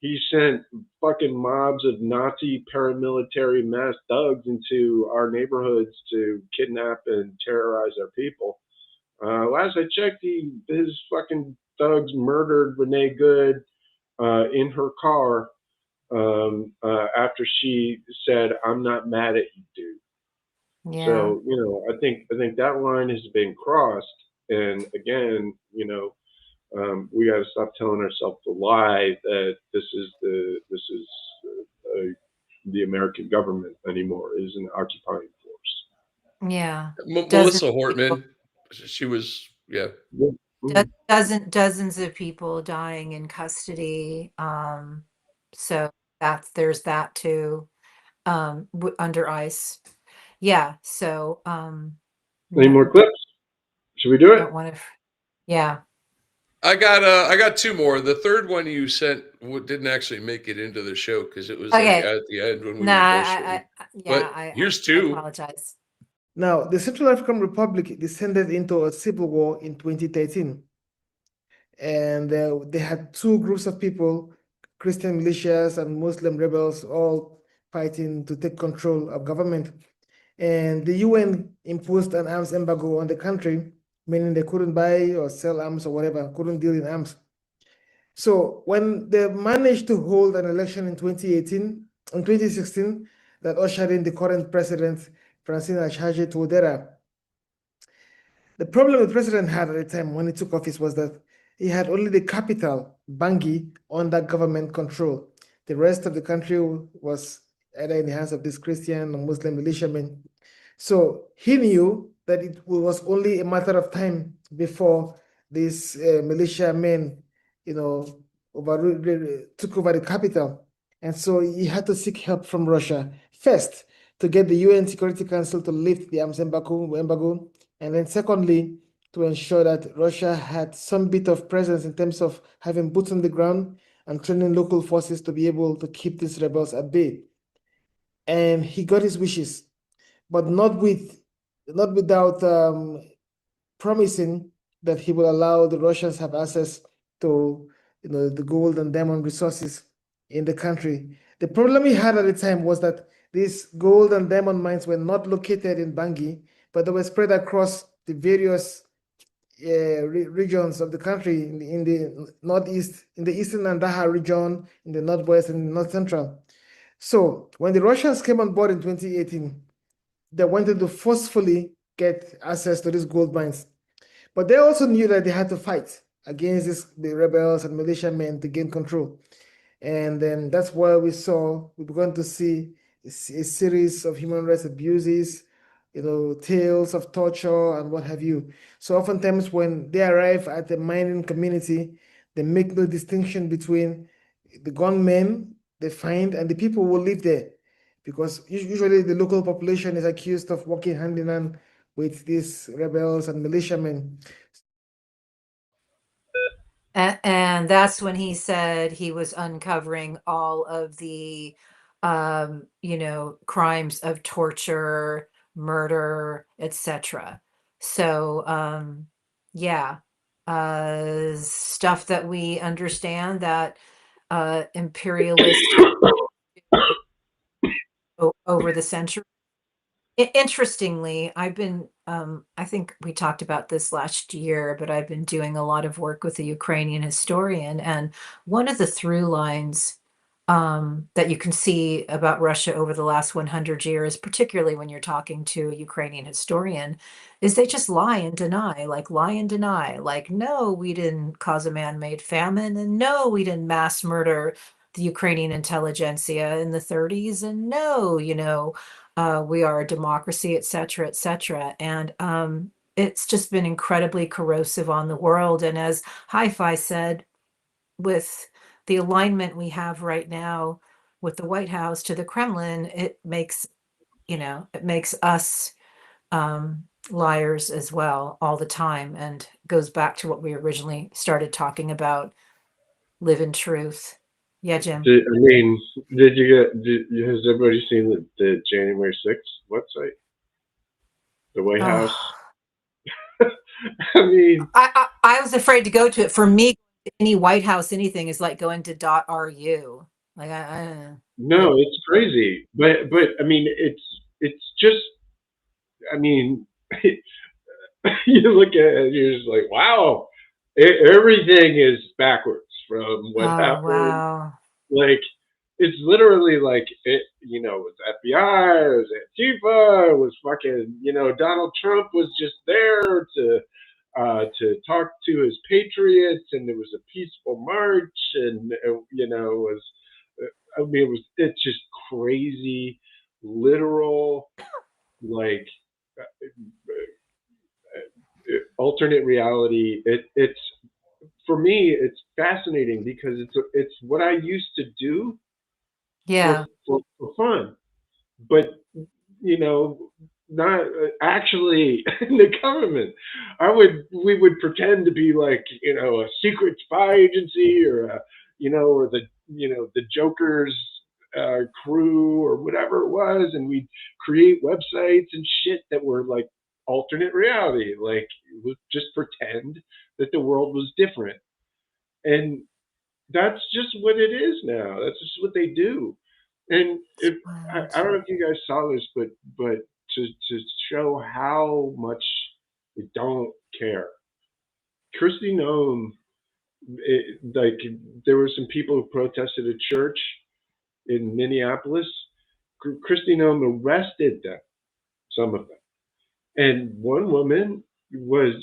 he sent fucking mobs of Nazi paramilitary mass thugs into our neighborhoods to kidnap and terrorize our people. Last I checked, his fucking thugs murdered Renee Good in her car after she said, "I'm not mad at you, dude." Yeah. So I think that line has been crossed, and again, we got to stop telling ourselves the lie that the American government anymore is an occupying force. Yeah. Dozens Melissa of people. Hortman. She was, yeah. Mhm. Dozens of people dying in custody. So there's that too. Under ICE. Yeah. So Any yeah, more clips? Should we do it? don't want to. Yeah. I got two more. The third one you sent didn't actually make it into the show because it was like Okay. at the end when we Nah. were bullshitting. Yeah. But here's I two. apologize. Now, the Central African Republic descended into a civil war in 2013. And they had two groups of people, Christian militias and Muslim rebels, all fighting to take control of government. And the UN imposed an arms embargo on the country, meaning they couldn't buy or sell arms or whatever, couldn't deal in arms. So when they managed to hold an election in 2018, in 2016, that ushered in the current president, Francine Archange Touadera. The problem the president had at the time when he took office was that he had only the capital, Bangui, under government control. The rest of the country was either in the hands of these Christian or Muslim militiamen. So he knew that it was only a matter of time before these militiamen, took over the capital. And so he had to seek help from Russia first to get the UN Security Council to lift the arms embargo, and then secondly, to ensure that Russia had some bit of presence in terms of having boots on the ground and training local forces to be able to keep these rebels at bay. And he got his wishes, but not without promising that he will allow the Russians have access to the gold and diamond resources in the country. The problem he had at the time was that these gold and diamond mines were not located in Bangui, but they were spread across the various regions of the country in the northeast, in the eastern Andaha region, in the northwest, and the north central. So when the Russians came on board in 2018, they wanted to forcefully get access to these gold mines. But they also knew that they had to fight against the rebels and militiamen to gain control. And then that's why we began to see a series of human rights abuses, tales of torture and what have you. So oftentimes when they arrive at the mining community, they make no distinction between the gunmen they find and the people who live there. Because usually the local population is accused of working hand in hand with these rebels and militiamen. And that's when he said he was uncovering all of the, crimes of torture, murder, etc. So, yeah, stuff that we understand that imperialists over the century. Interestingly, I've been, I think we talked about this last year, but I've been doing a lot of work with a Ukrainian historian. And one of the through lines that you can see about Russia over the last 100 years, particularly when you're talking to a Ukrainian historian, is they just lie and deny, like, no, we didn't cause a man-made famine, and no, we didn't mass murder the Ukrainian intelligentsia in the 30s, and no, we are a democracy, et cetera, et cetera. And it's just been incredibly corrosive on the world. And as Hi-Fi said, with the alignment we have right now with the White House to the Kremlin, it makes, it makes us liars as well all the time, and goes back to what we originally started talking about, live in truth. Yeah, Jim. Did you has everybody seen the January 6th website? The White House? Oh, I mean, I was afraid to go to it. For me, any White House anything is like going to .ru. Like no, it's crazy. But I mean, it's just, I mean, you look at it, you're just like, wow, everything is backwards from what oh happened. wow. Like, it's literally like it, it was FBI, it was Antifa, it was fucking, Donald Trump was just there to talk to his patriots, and there was a peaceful march, and it was, I mean, it's just crazy, literal, like alternate reality. It's for me, it's fascinating because it's what I used to do for Yeah. for fun, but not actually in the government. We would pretend to be like a secret spy agency, or or the Joker's crew or whatever it was, and we'd create websites and shit that were like alternate reality, like we'd just pretend that the world was different, and that's just what it is now. That's just what they do. And I don't know if you guys saw this, but to show how much they don't care. Christy Nome, like there were some people who protested at church in Minneapolis. Christy Nome arrested them, some of them. And one woman was,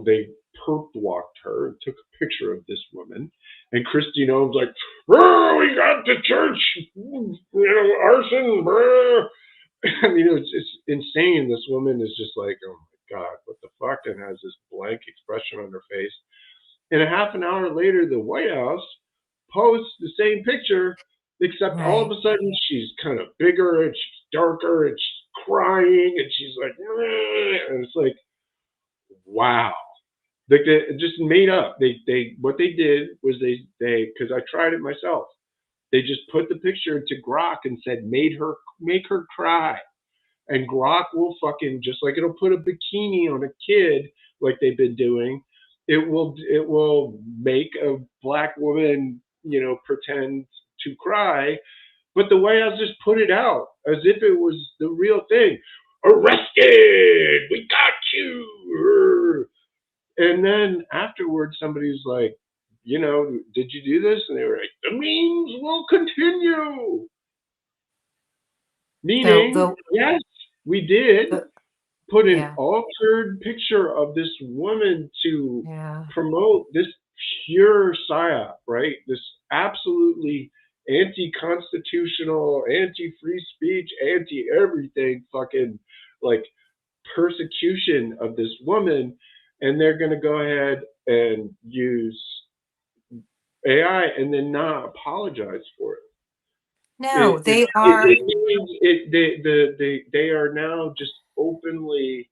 they perp walked her and took a picture of this woman. And Christine Ohm's like, "Oh, we got the church, arson, bruh." I mean, it's insane. This woman is just like, oh my God, what the fuck? And has this blank expression on her face. And a half an hour later, the White House posts the same picture, except all of Right. a sudden she's kind of bigger and she's darker and she's crying and she's like, and it's like, wow. Like they just made up. They what they did was they because I tried it myself. They just put the picture into Grok and said, make her cry. And Grok will fucking, just like it'll put a bikini on a kid like they've been doing, it will make a black woman, pretend to cry. But the White House just put it out as if it was the real thing. Arrested! We got you! And then afterwards, somebody's like, did you do this? And they were like, the memes will continue. Meaning, The yes, we did the put an yeah. altered picture of this woman to Yeah. promote this pure psyop, right? This absolutely anti-constitutional, anti-free speech, anti-everything fucking like persecution of this woman. And they're going to go ahead and use AI and then not apologize for it. No, they are. It means they are now just openly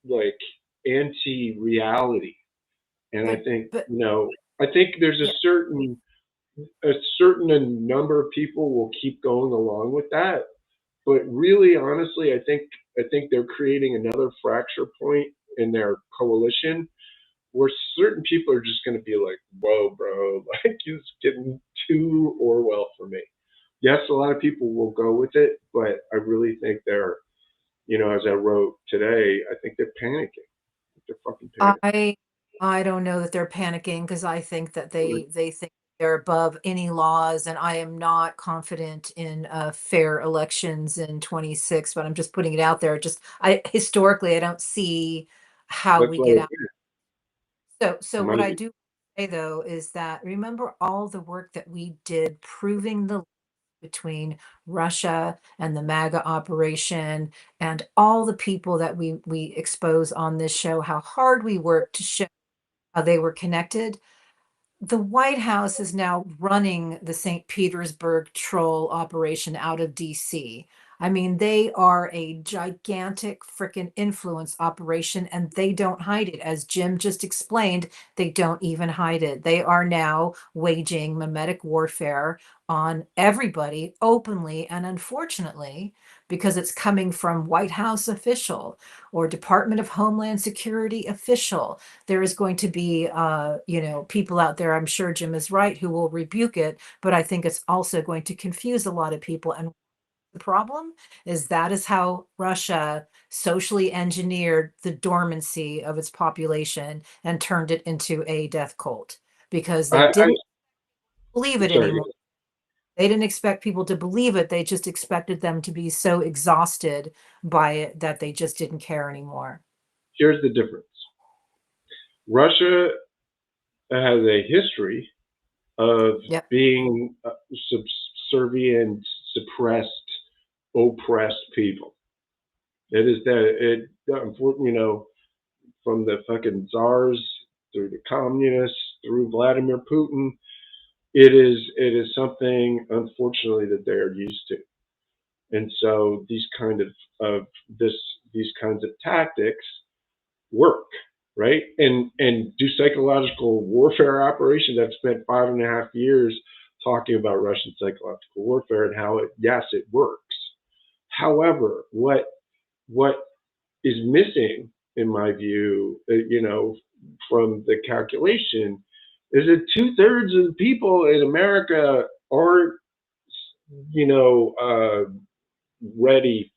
like anti-reality, and I But think but I think there's yeah. a certain number of people will keep going along with that, but really honestly, I think they're creating another fracture point in their coalition where certain people are just going to be like, whoa, bro, like it's getting too Orwell for me. Yes, a lot of people will go with it, but I really think they're, as I wrote today, I think they're panicking. They're fucking panicking. I I don't know that they're panicking, because I think that Like, they think they're above any laws, and I am not confident in fair elections in 26. But I'm just putting it out there. Just I historically I don't see how that's we why get they're out. here. So what Mind I you. do say though is that, remember all the work that we did proving the between Russia and the MAGA operation, and all the people that we expose on this show, how hard we worked to show how they were connected. the White House is now running the St. Petersburg troll operation out of DC. I mean, they are a gigantic freaking influence operation and they don't hide it. As Jim just explained, they don't even hide it. They are now waging mimetic warfare on everybody openly and unfortunately, because it's coming from White House official or Department of Homeland Security official, there is going to be people out there, I'm sure Jim is right, who will rebuke it, but I think it's also going to confuse a lot of people. And the problem is that is how Russia socially engineered the dormancy of its population and turned it into a death cult because they I didn't believe I'm it sorry. anymore. They didn't expect people to believe it. They just expected them to be so exhausted by it that they just didn't care anymore. Here's the difference. Russia has a history of Yep. being subservient, suppressed, oppressed people. It is that it, from the fucking czars through the communists through Vladimir Putin, it is something unfortunately that they are used to, and so of this these kinds of tactics work, right? And do psychological warfare operations. I've spent 5.5 years talking about Russian psychological warfare and how it works. However, what is missing, in my view, from the calculation, is that 2/3 of the people in America aren't, ready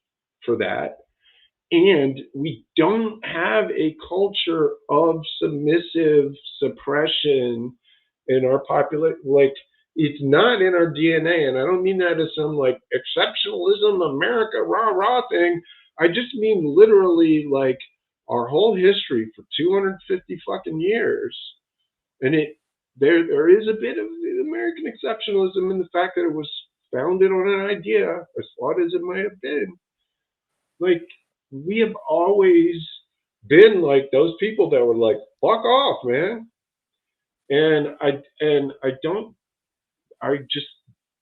for that, and we don't have a culture of submissive suppression in our population. Like, it's not in our DNA, and I don't mean that as some like exceptionalism, America rah rah thing. I just mean literally like our whole history for 250 fucking years, and there is a bit of American exceptionalism in the fact that it was founded on an idea, as flawed as it might have been. Like, we have always been like those people that were like, fuck off, man. And I just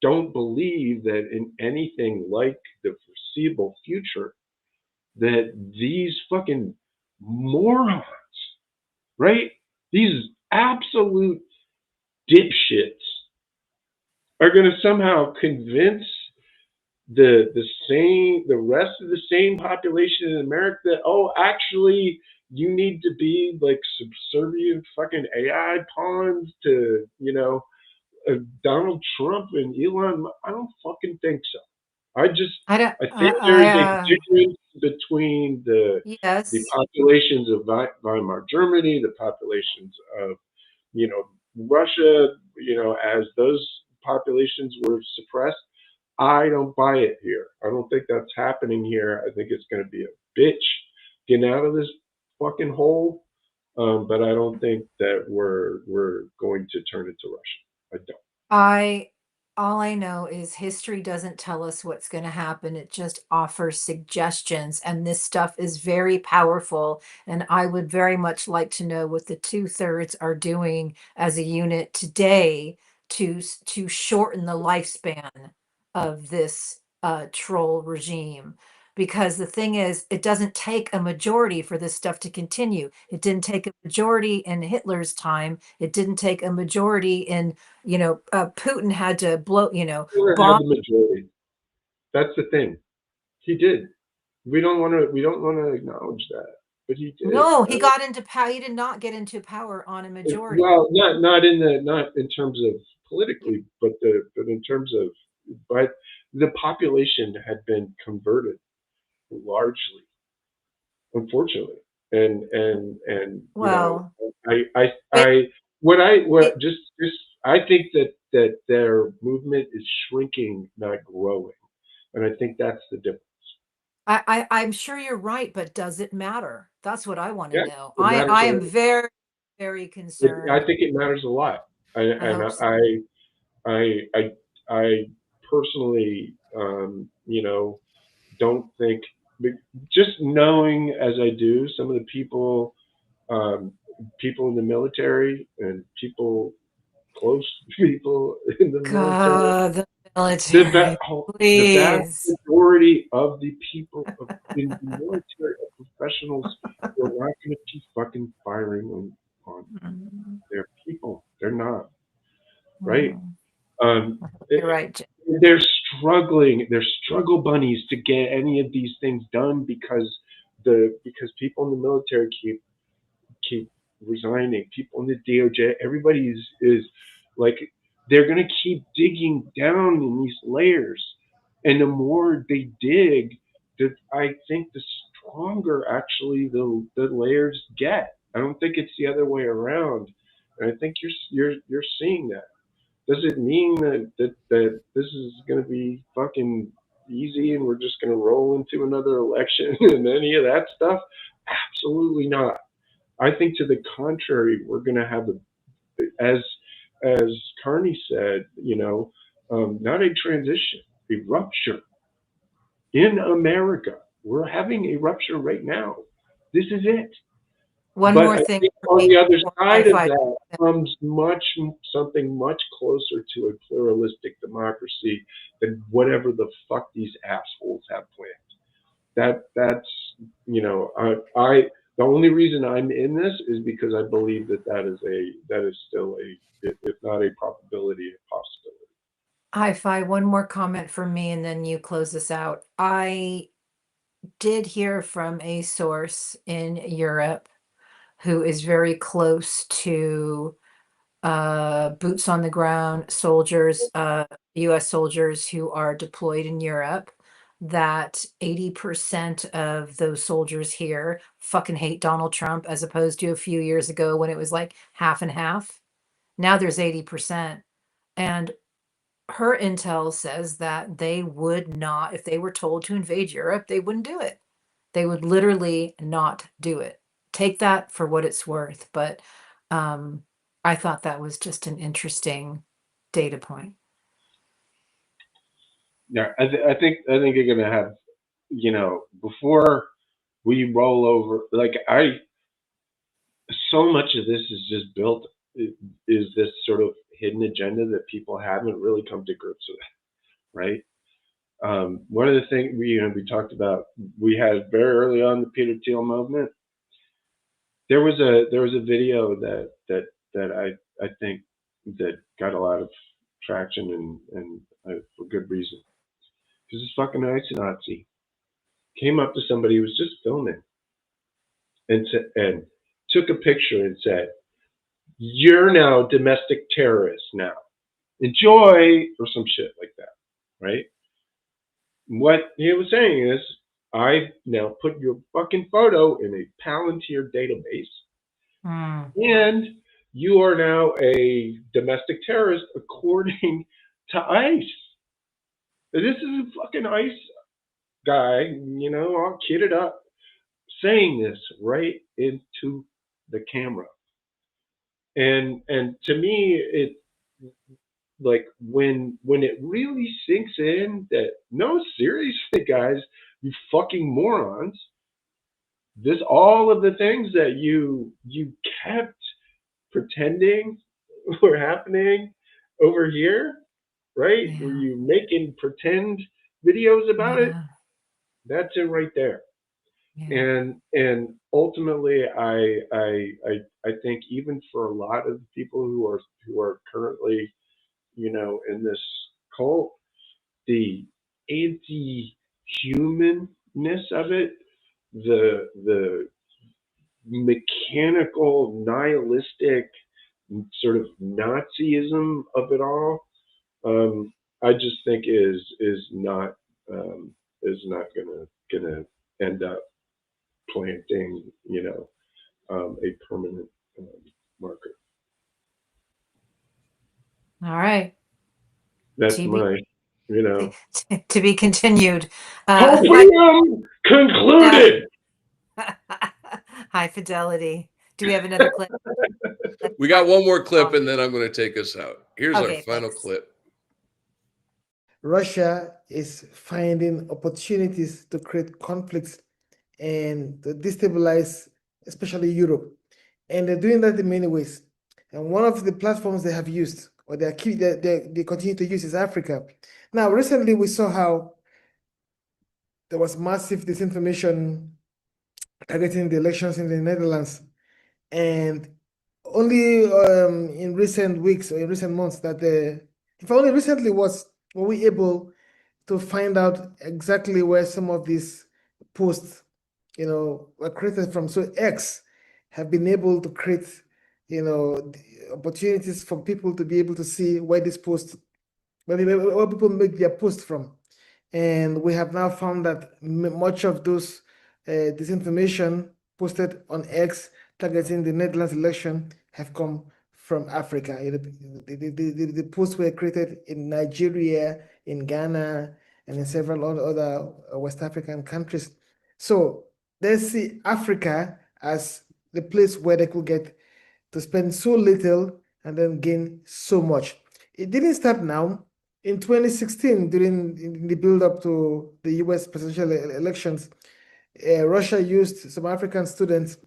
don't believe that in anything like the foreseeable future that these fucking morons, right? These absolute dipshits are going to somehow convince the rest of the same population in America that, oh, actually you need to be like subservient fucking AI pawns to Donald Trump and Elon. I don't fucking think so. I don't, I think there is a difference between the yes. populations of Weimar Germany, the populations of Russia, as those populations were suppressed. I don't buy it here. I don't think that's happening here. I think it's going to be a bitch getting out of this fucking hole. But I don't think that we're going to turn into Russia. I don't. I all I know is history doesn't tell us what's going to happen. It just offers suggestions, and this stuff is very powerful. And I would very much like to know what the 2/3 are doing as a unit today to shorten the lifespan of this troll regime. Because the thing is, it doesn't take a majority for this stuff to continue. It didn't take a majority in Hitler's time. It didn't take a majority in Putin had to blow, Hitler had bomb. the majority. That's the thing. He did. We don't want to. We don't want to acknowledge that, but he did. No, he got into power. He did not get into power on a majority. Well, not in terms of politically, but in terms of, but the population had been converted largely, unfortunately, and Well, it, I what I it, what just I think that their movement is shrinking, not growing, and I think that's the difference. I'm sure you're right, but does it matter? That's what I want to Yeah, know. it matters I a am lot. very, very I concerned. think it matters a lot. I And hope so. I personally, don't think, just knowing as I do some of the people, people in the military and people close people in the military. God, the The, military, the vast please. majority of the people in the military are professionals who are not going to be fucking firing on their people. They're not, right? You're right. They're struggling. They're struggle bunnies to get any of these things done because people in the military keep resigning. People in the DOJ, everybody is like they're gonna keep digging down in these layers, and the more they dig, I think the stronger actually the layers get. I don't think it's the other way around, and I think you're seeing that. Does it mean that this is going to be fucking easy and we're just going to roll into another election and any of that stuff? Absolutely not. I think to the contrary, we're going to have as Carney said, not a transition, a rupture in America. We're having a rupture right now. This is it. One But more I thing think for on me the other before side of Wi-Fi. that comes something much closer to a pluralistic democracy than whatever the fuck these assholes have planned. That's I the only reason I'm in this is because I believe that is still if not a probability, a possibility. Hi-Fi, one more comment from me and then you close this out. I did hear from a source in Europe who is very close to boots on the ground soldiers, US soldiers who are deployed in Europe, that 80% of those soldiers here fucking hate Donald Trump as opposed to a few years ago when it was like half and half. Now there's 80%. And her intel says that they would not, if they were told to invade Europe, they wouldn't do it. They would literally not do it. Take that for what it's worth. But I thought that was just an interesting data point. Yeah, I think you're gonna have, before we roll over, so much of this is just built is this sort of hidden agenda that people haven't really come to grips with, right? One of the things we talked about, we had very early on the Peter Thiel movement. There was a video that I think that got a lot of traction and for good reason. Because this fucking ice Nazi came up to somebody who was just filming and took a picture and said, "You're now domestic terrorists now. Enjoy," or some shit like that, right? What he was saying is, I now put your fucking photo in a Palantir database, and you are now a domestic terrorist according to ICE. This is a fucking ICE guy, all kitted up, saying this right into the camera. And to me, it like when it really sinks in that, no, seriously, guys, you fucking morons, this all of the things that you kept pretending were happening over here, right? Yeah. Were you making pretend videos about it? That's it right there. Yeah. And ultimately, I think even for a lot of people who are currently, in this cult, the anti-humanness of it, the mechanical, nihilistic sort of Nazism of it all, I just think is not gonna end up planting, a permanent marker. All right. That's To my, to be continued. concluded. High fidelity. Do we have another clip? We got one more clip, and then I'm going to take us out. Here's our Okay, final thanks. clip. Russia is finding opportunities to create conflicts and to destabilize, especially Europe. And they're doing that in many ways. And one of the platforms they have used, or they continue to use, is Africa. Now, recently we saw how there was massive disinformation targeting the elections in the Netherlands. And only in recent weeks or in recent months that if only recently were we able to find out exactly where some of these posts, were created from. So X have been able to create, the opportunities for people to be able to see where where people make their posts from. And we have now found that much of those disinformation posted on X targeting the Netherlands election have come from Africa. The posts were created in Nigeria, in Ghana, and in several other West African countries. So they see Africa as the place where they could get to spend so little and then gain so much. It didn't start now. In 2016, during the build-up to the US presidential elections, Russia used some African students,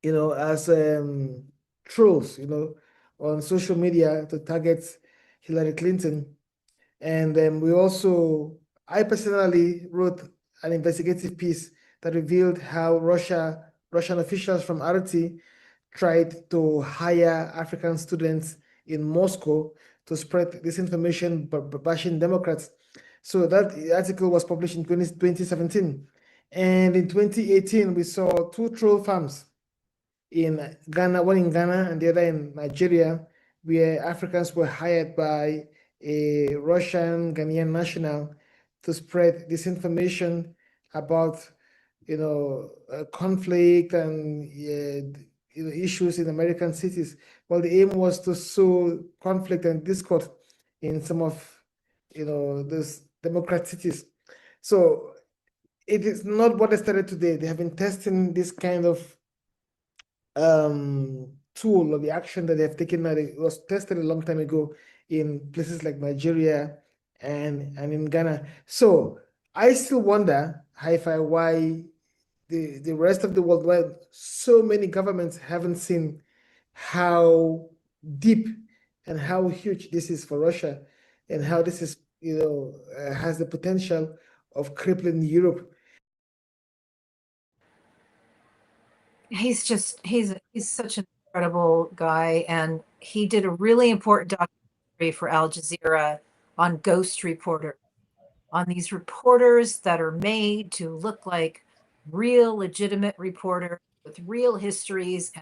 as trolls, on social media to target Hillary Clinton. And I personally wrote an investigative piece that revealed how Russian officials from RT tried to hire African students in Moscow to spread disinformation bashing Democrats. So that article was published in 2017. And in 2018, we saw two troll farms in Ghana, one in Ghana and the other in Nigeria, where Africans were hired by a Russian Ghanaian national to spread disinformation about, conflict and issues in American cities. Well, the aim was to sow conflict and discord in some of, those Democrat cities. So it is not what they started today. They have been testing this kind of tool or the action that they have taken now. It was tested a long time ago in places like Nigeria and in Ghana. So I still wonder, Hi-Fi, why the rest of the world, why so many governments haven't seen how deep and how huge this is for Russia, and how this is, has the potential of crippling Europe. He's such an incredible guy, and he did a really important documentary for Al Jazeera on ghost reporters, on these reporters that are made to look like real legitimate reporters with real histories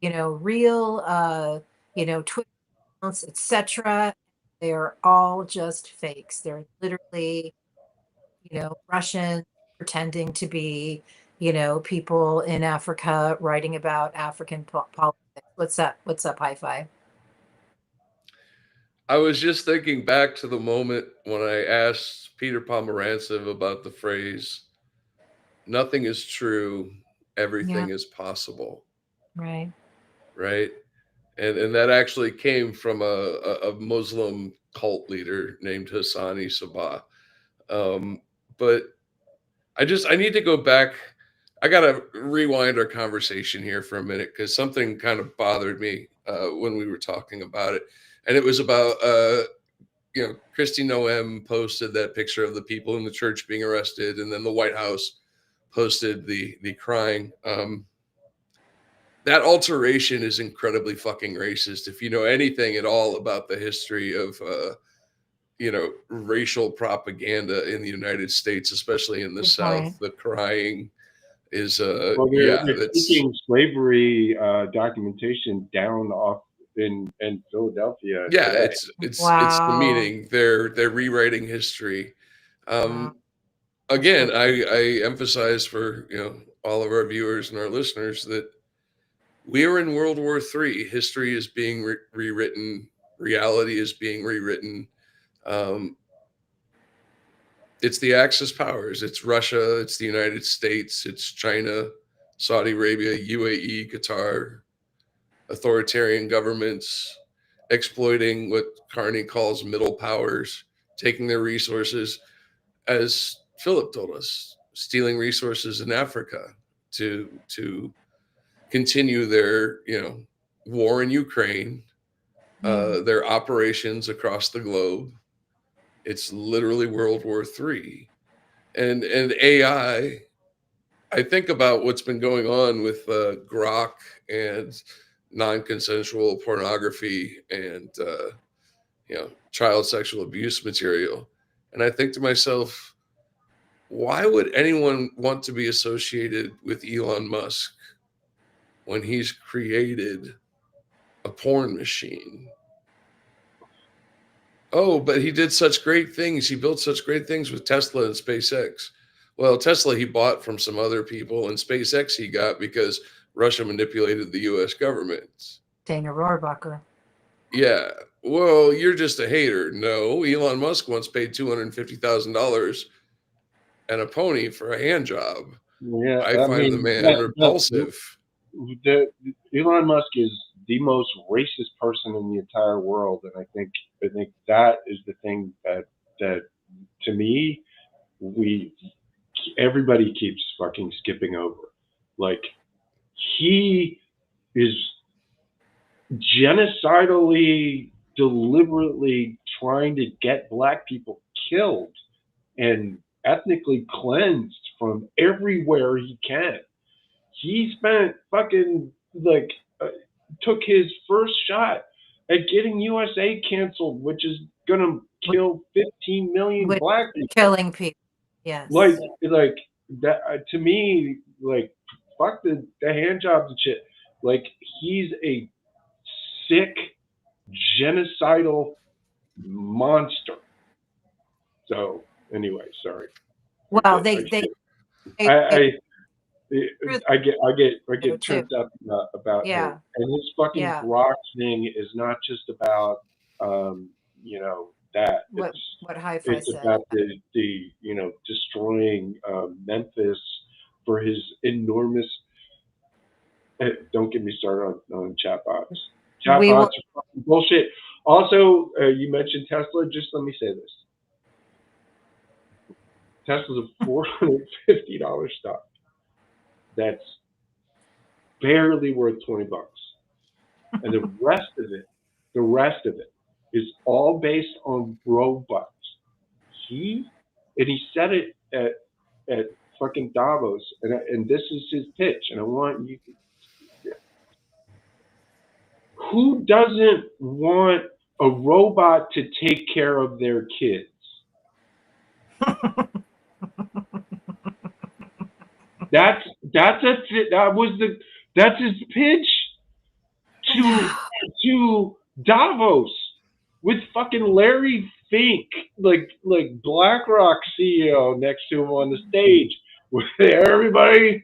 and real Twitter accounts, etc. They are all just fakes. They're literally Russian pretending to be people in Africa writing about African politics. What's up? What's up, Hi-Fi? I was just thinking back to the moment when I asked Peter Pomerantsev about the phrase, nothing is true, everything is possible. Right. Right. And that actually came from a Muslim cult leader named Hassani Sabah. But I need to go back. I got to rewind our conversation here for a minute because something kind of bothered me when we were talking about it. And it was about, Christy Noem posted that picture of the people in the church being arrested, and then the White House posted the crying. That alteration is incredibly fucking racist. If you know anything at all about the history of, racial propaganda in the United States, especially in the South, the crying is, well, they're taking slavery documentation down off in Philadelphia. Yeah, today. it's the meaning. They're rewriting history. Again, I emphasize for all of our viewers and our listeners that we are in World War III. History is being rewritten. Reality is being rewritten. It's the Axis powers. It's Russia. It's the United States. It's China, Saudi Arabia, UAE, Qatar, authoritarian governments exploiting what Carney calls middle powers, taking their resources, as Philip told us, stealing resources in Africa to continue their war in Ukraine, their operations across the globe. It's literally World War III. And AI, I think about what's been going on with Grok and non-consensual pornography and child sexual abuse material. And I think to myself, why would anyone want to be associated with Elon Musk when he's created a porn machine? Oh, but he did such great things. He built such great things with Tesla and SpaceX. Well, Tesla he bought from some other people, and SpaceX he got because Russia manipulated the U.S. government. Dana Rohrabacher. Yeah. Well, you're just a hater. No, Elon Musk once paid $250,000 and a pony for a hand job. Yeah, I find the man repulsive. Elon Musk is the most racist person in the entire world, and I think that is the thing that to me everybody keeps fucking skipping over. Like, he is genocidally, deliberately trying to get black people killed and ethnically cleansed from everywhere he can. He spent fucking took his first shot at getting USA canceled, which is gonna kill 15 million black people. Killing people. Yes. Like that to me, like, fuck the hand jobs and shit. Like, he's a sick, genocidal monster. So anyway, sorry. Well, I get tripped up about him. And his fucking Grok thing is not just about that. What Hi-Fi it's said. about the destroying Memphis for his enormous. Don't get me started on chatbots. Chatbots are fucking bullshit. Also, you mentioned Tesla. Just let me say this. Tesla's a $450 stock that's barely worth $20, and the rest of it is all based on robots. He said it at fucking Davos, and this is his pitch, and I want you to. Who doesn't want a robot to take care of their kids? That's his pitch to Davos with fucking Larry Fink, like BlackRock CEO next to him on the stage with everybody.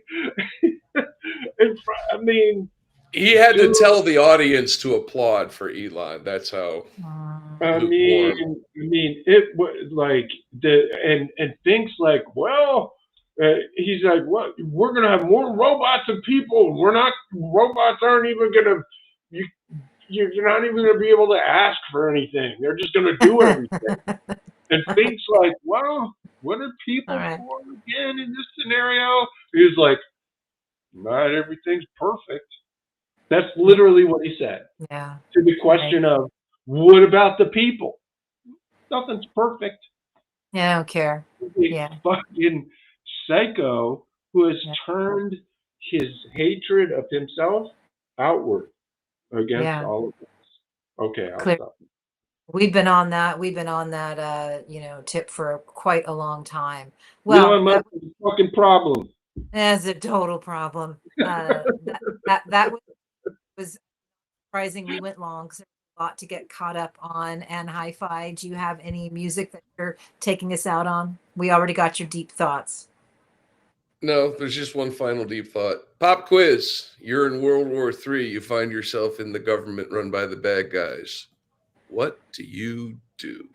I mean, he had to tell the audience to applaud for Elon. That's how. I mean, it was like and Fink's like, well. He's like, "What? We're gonna have more robots than people. Robots aren't even gonna. You're not even gonna be able to ask for anything. They're just gonna do everything." And Fink's like, "Well, what are people for again in this scenario?" He's like, "Not everything's perfect." That's literally what he said. Yeah. To the question of, what about the people? Nothing's perfect. Yeah, I don't care. Yeah. Fucking psycho who has turned his hatred of himself outward against all of us. Okay, I'll stop. We've been on that tip for quite a long time. Well, that's a fucking problem. That's a total problem. That was surprising. We went long because there's a lot to get caught up on. And Hi-Fi, do you have any music that you're taking us out on? We already got your deep thoughts. No, there's just one final deep thought. Pop quiz. You're in World War III. You find yourself in the government run by the bad guys. What do you do?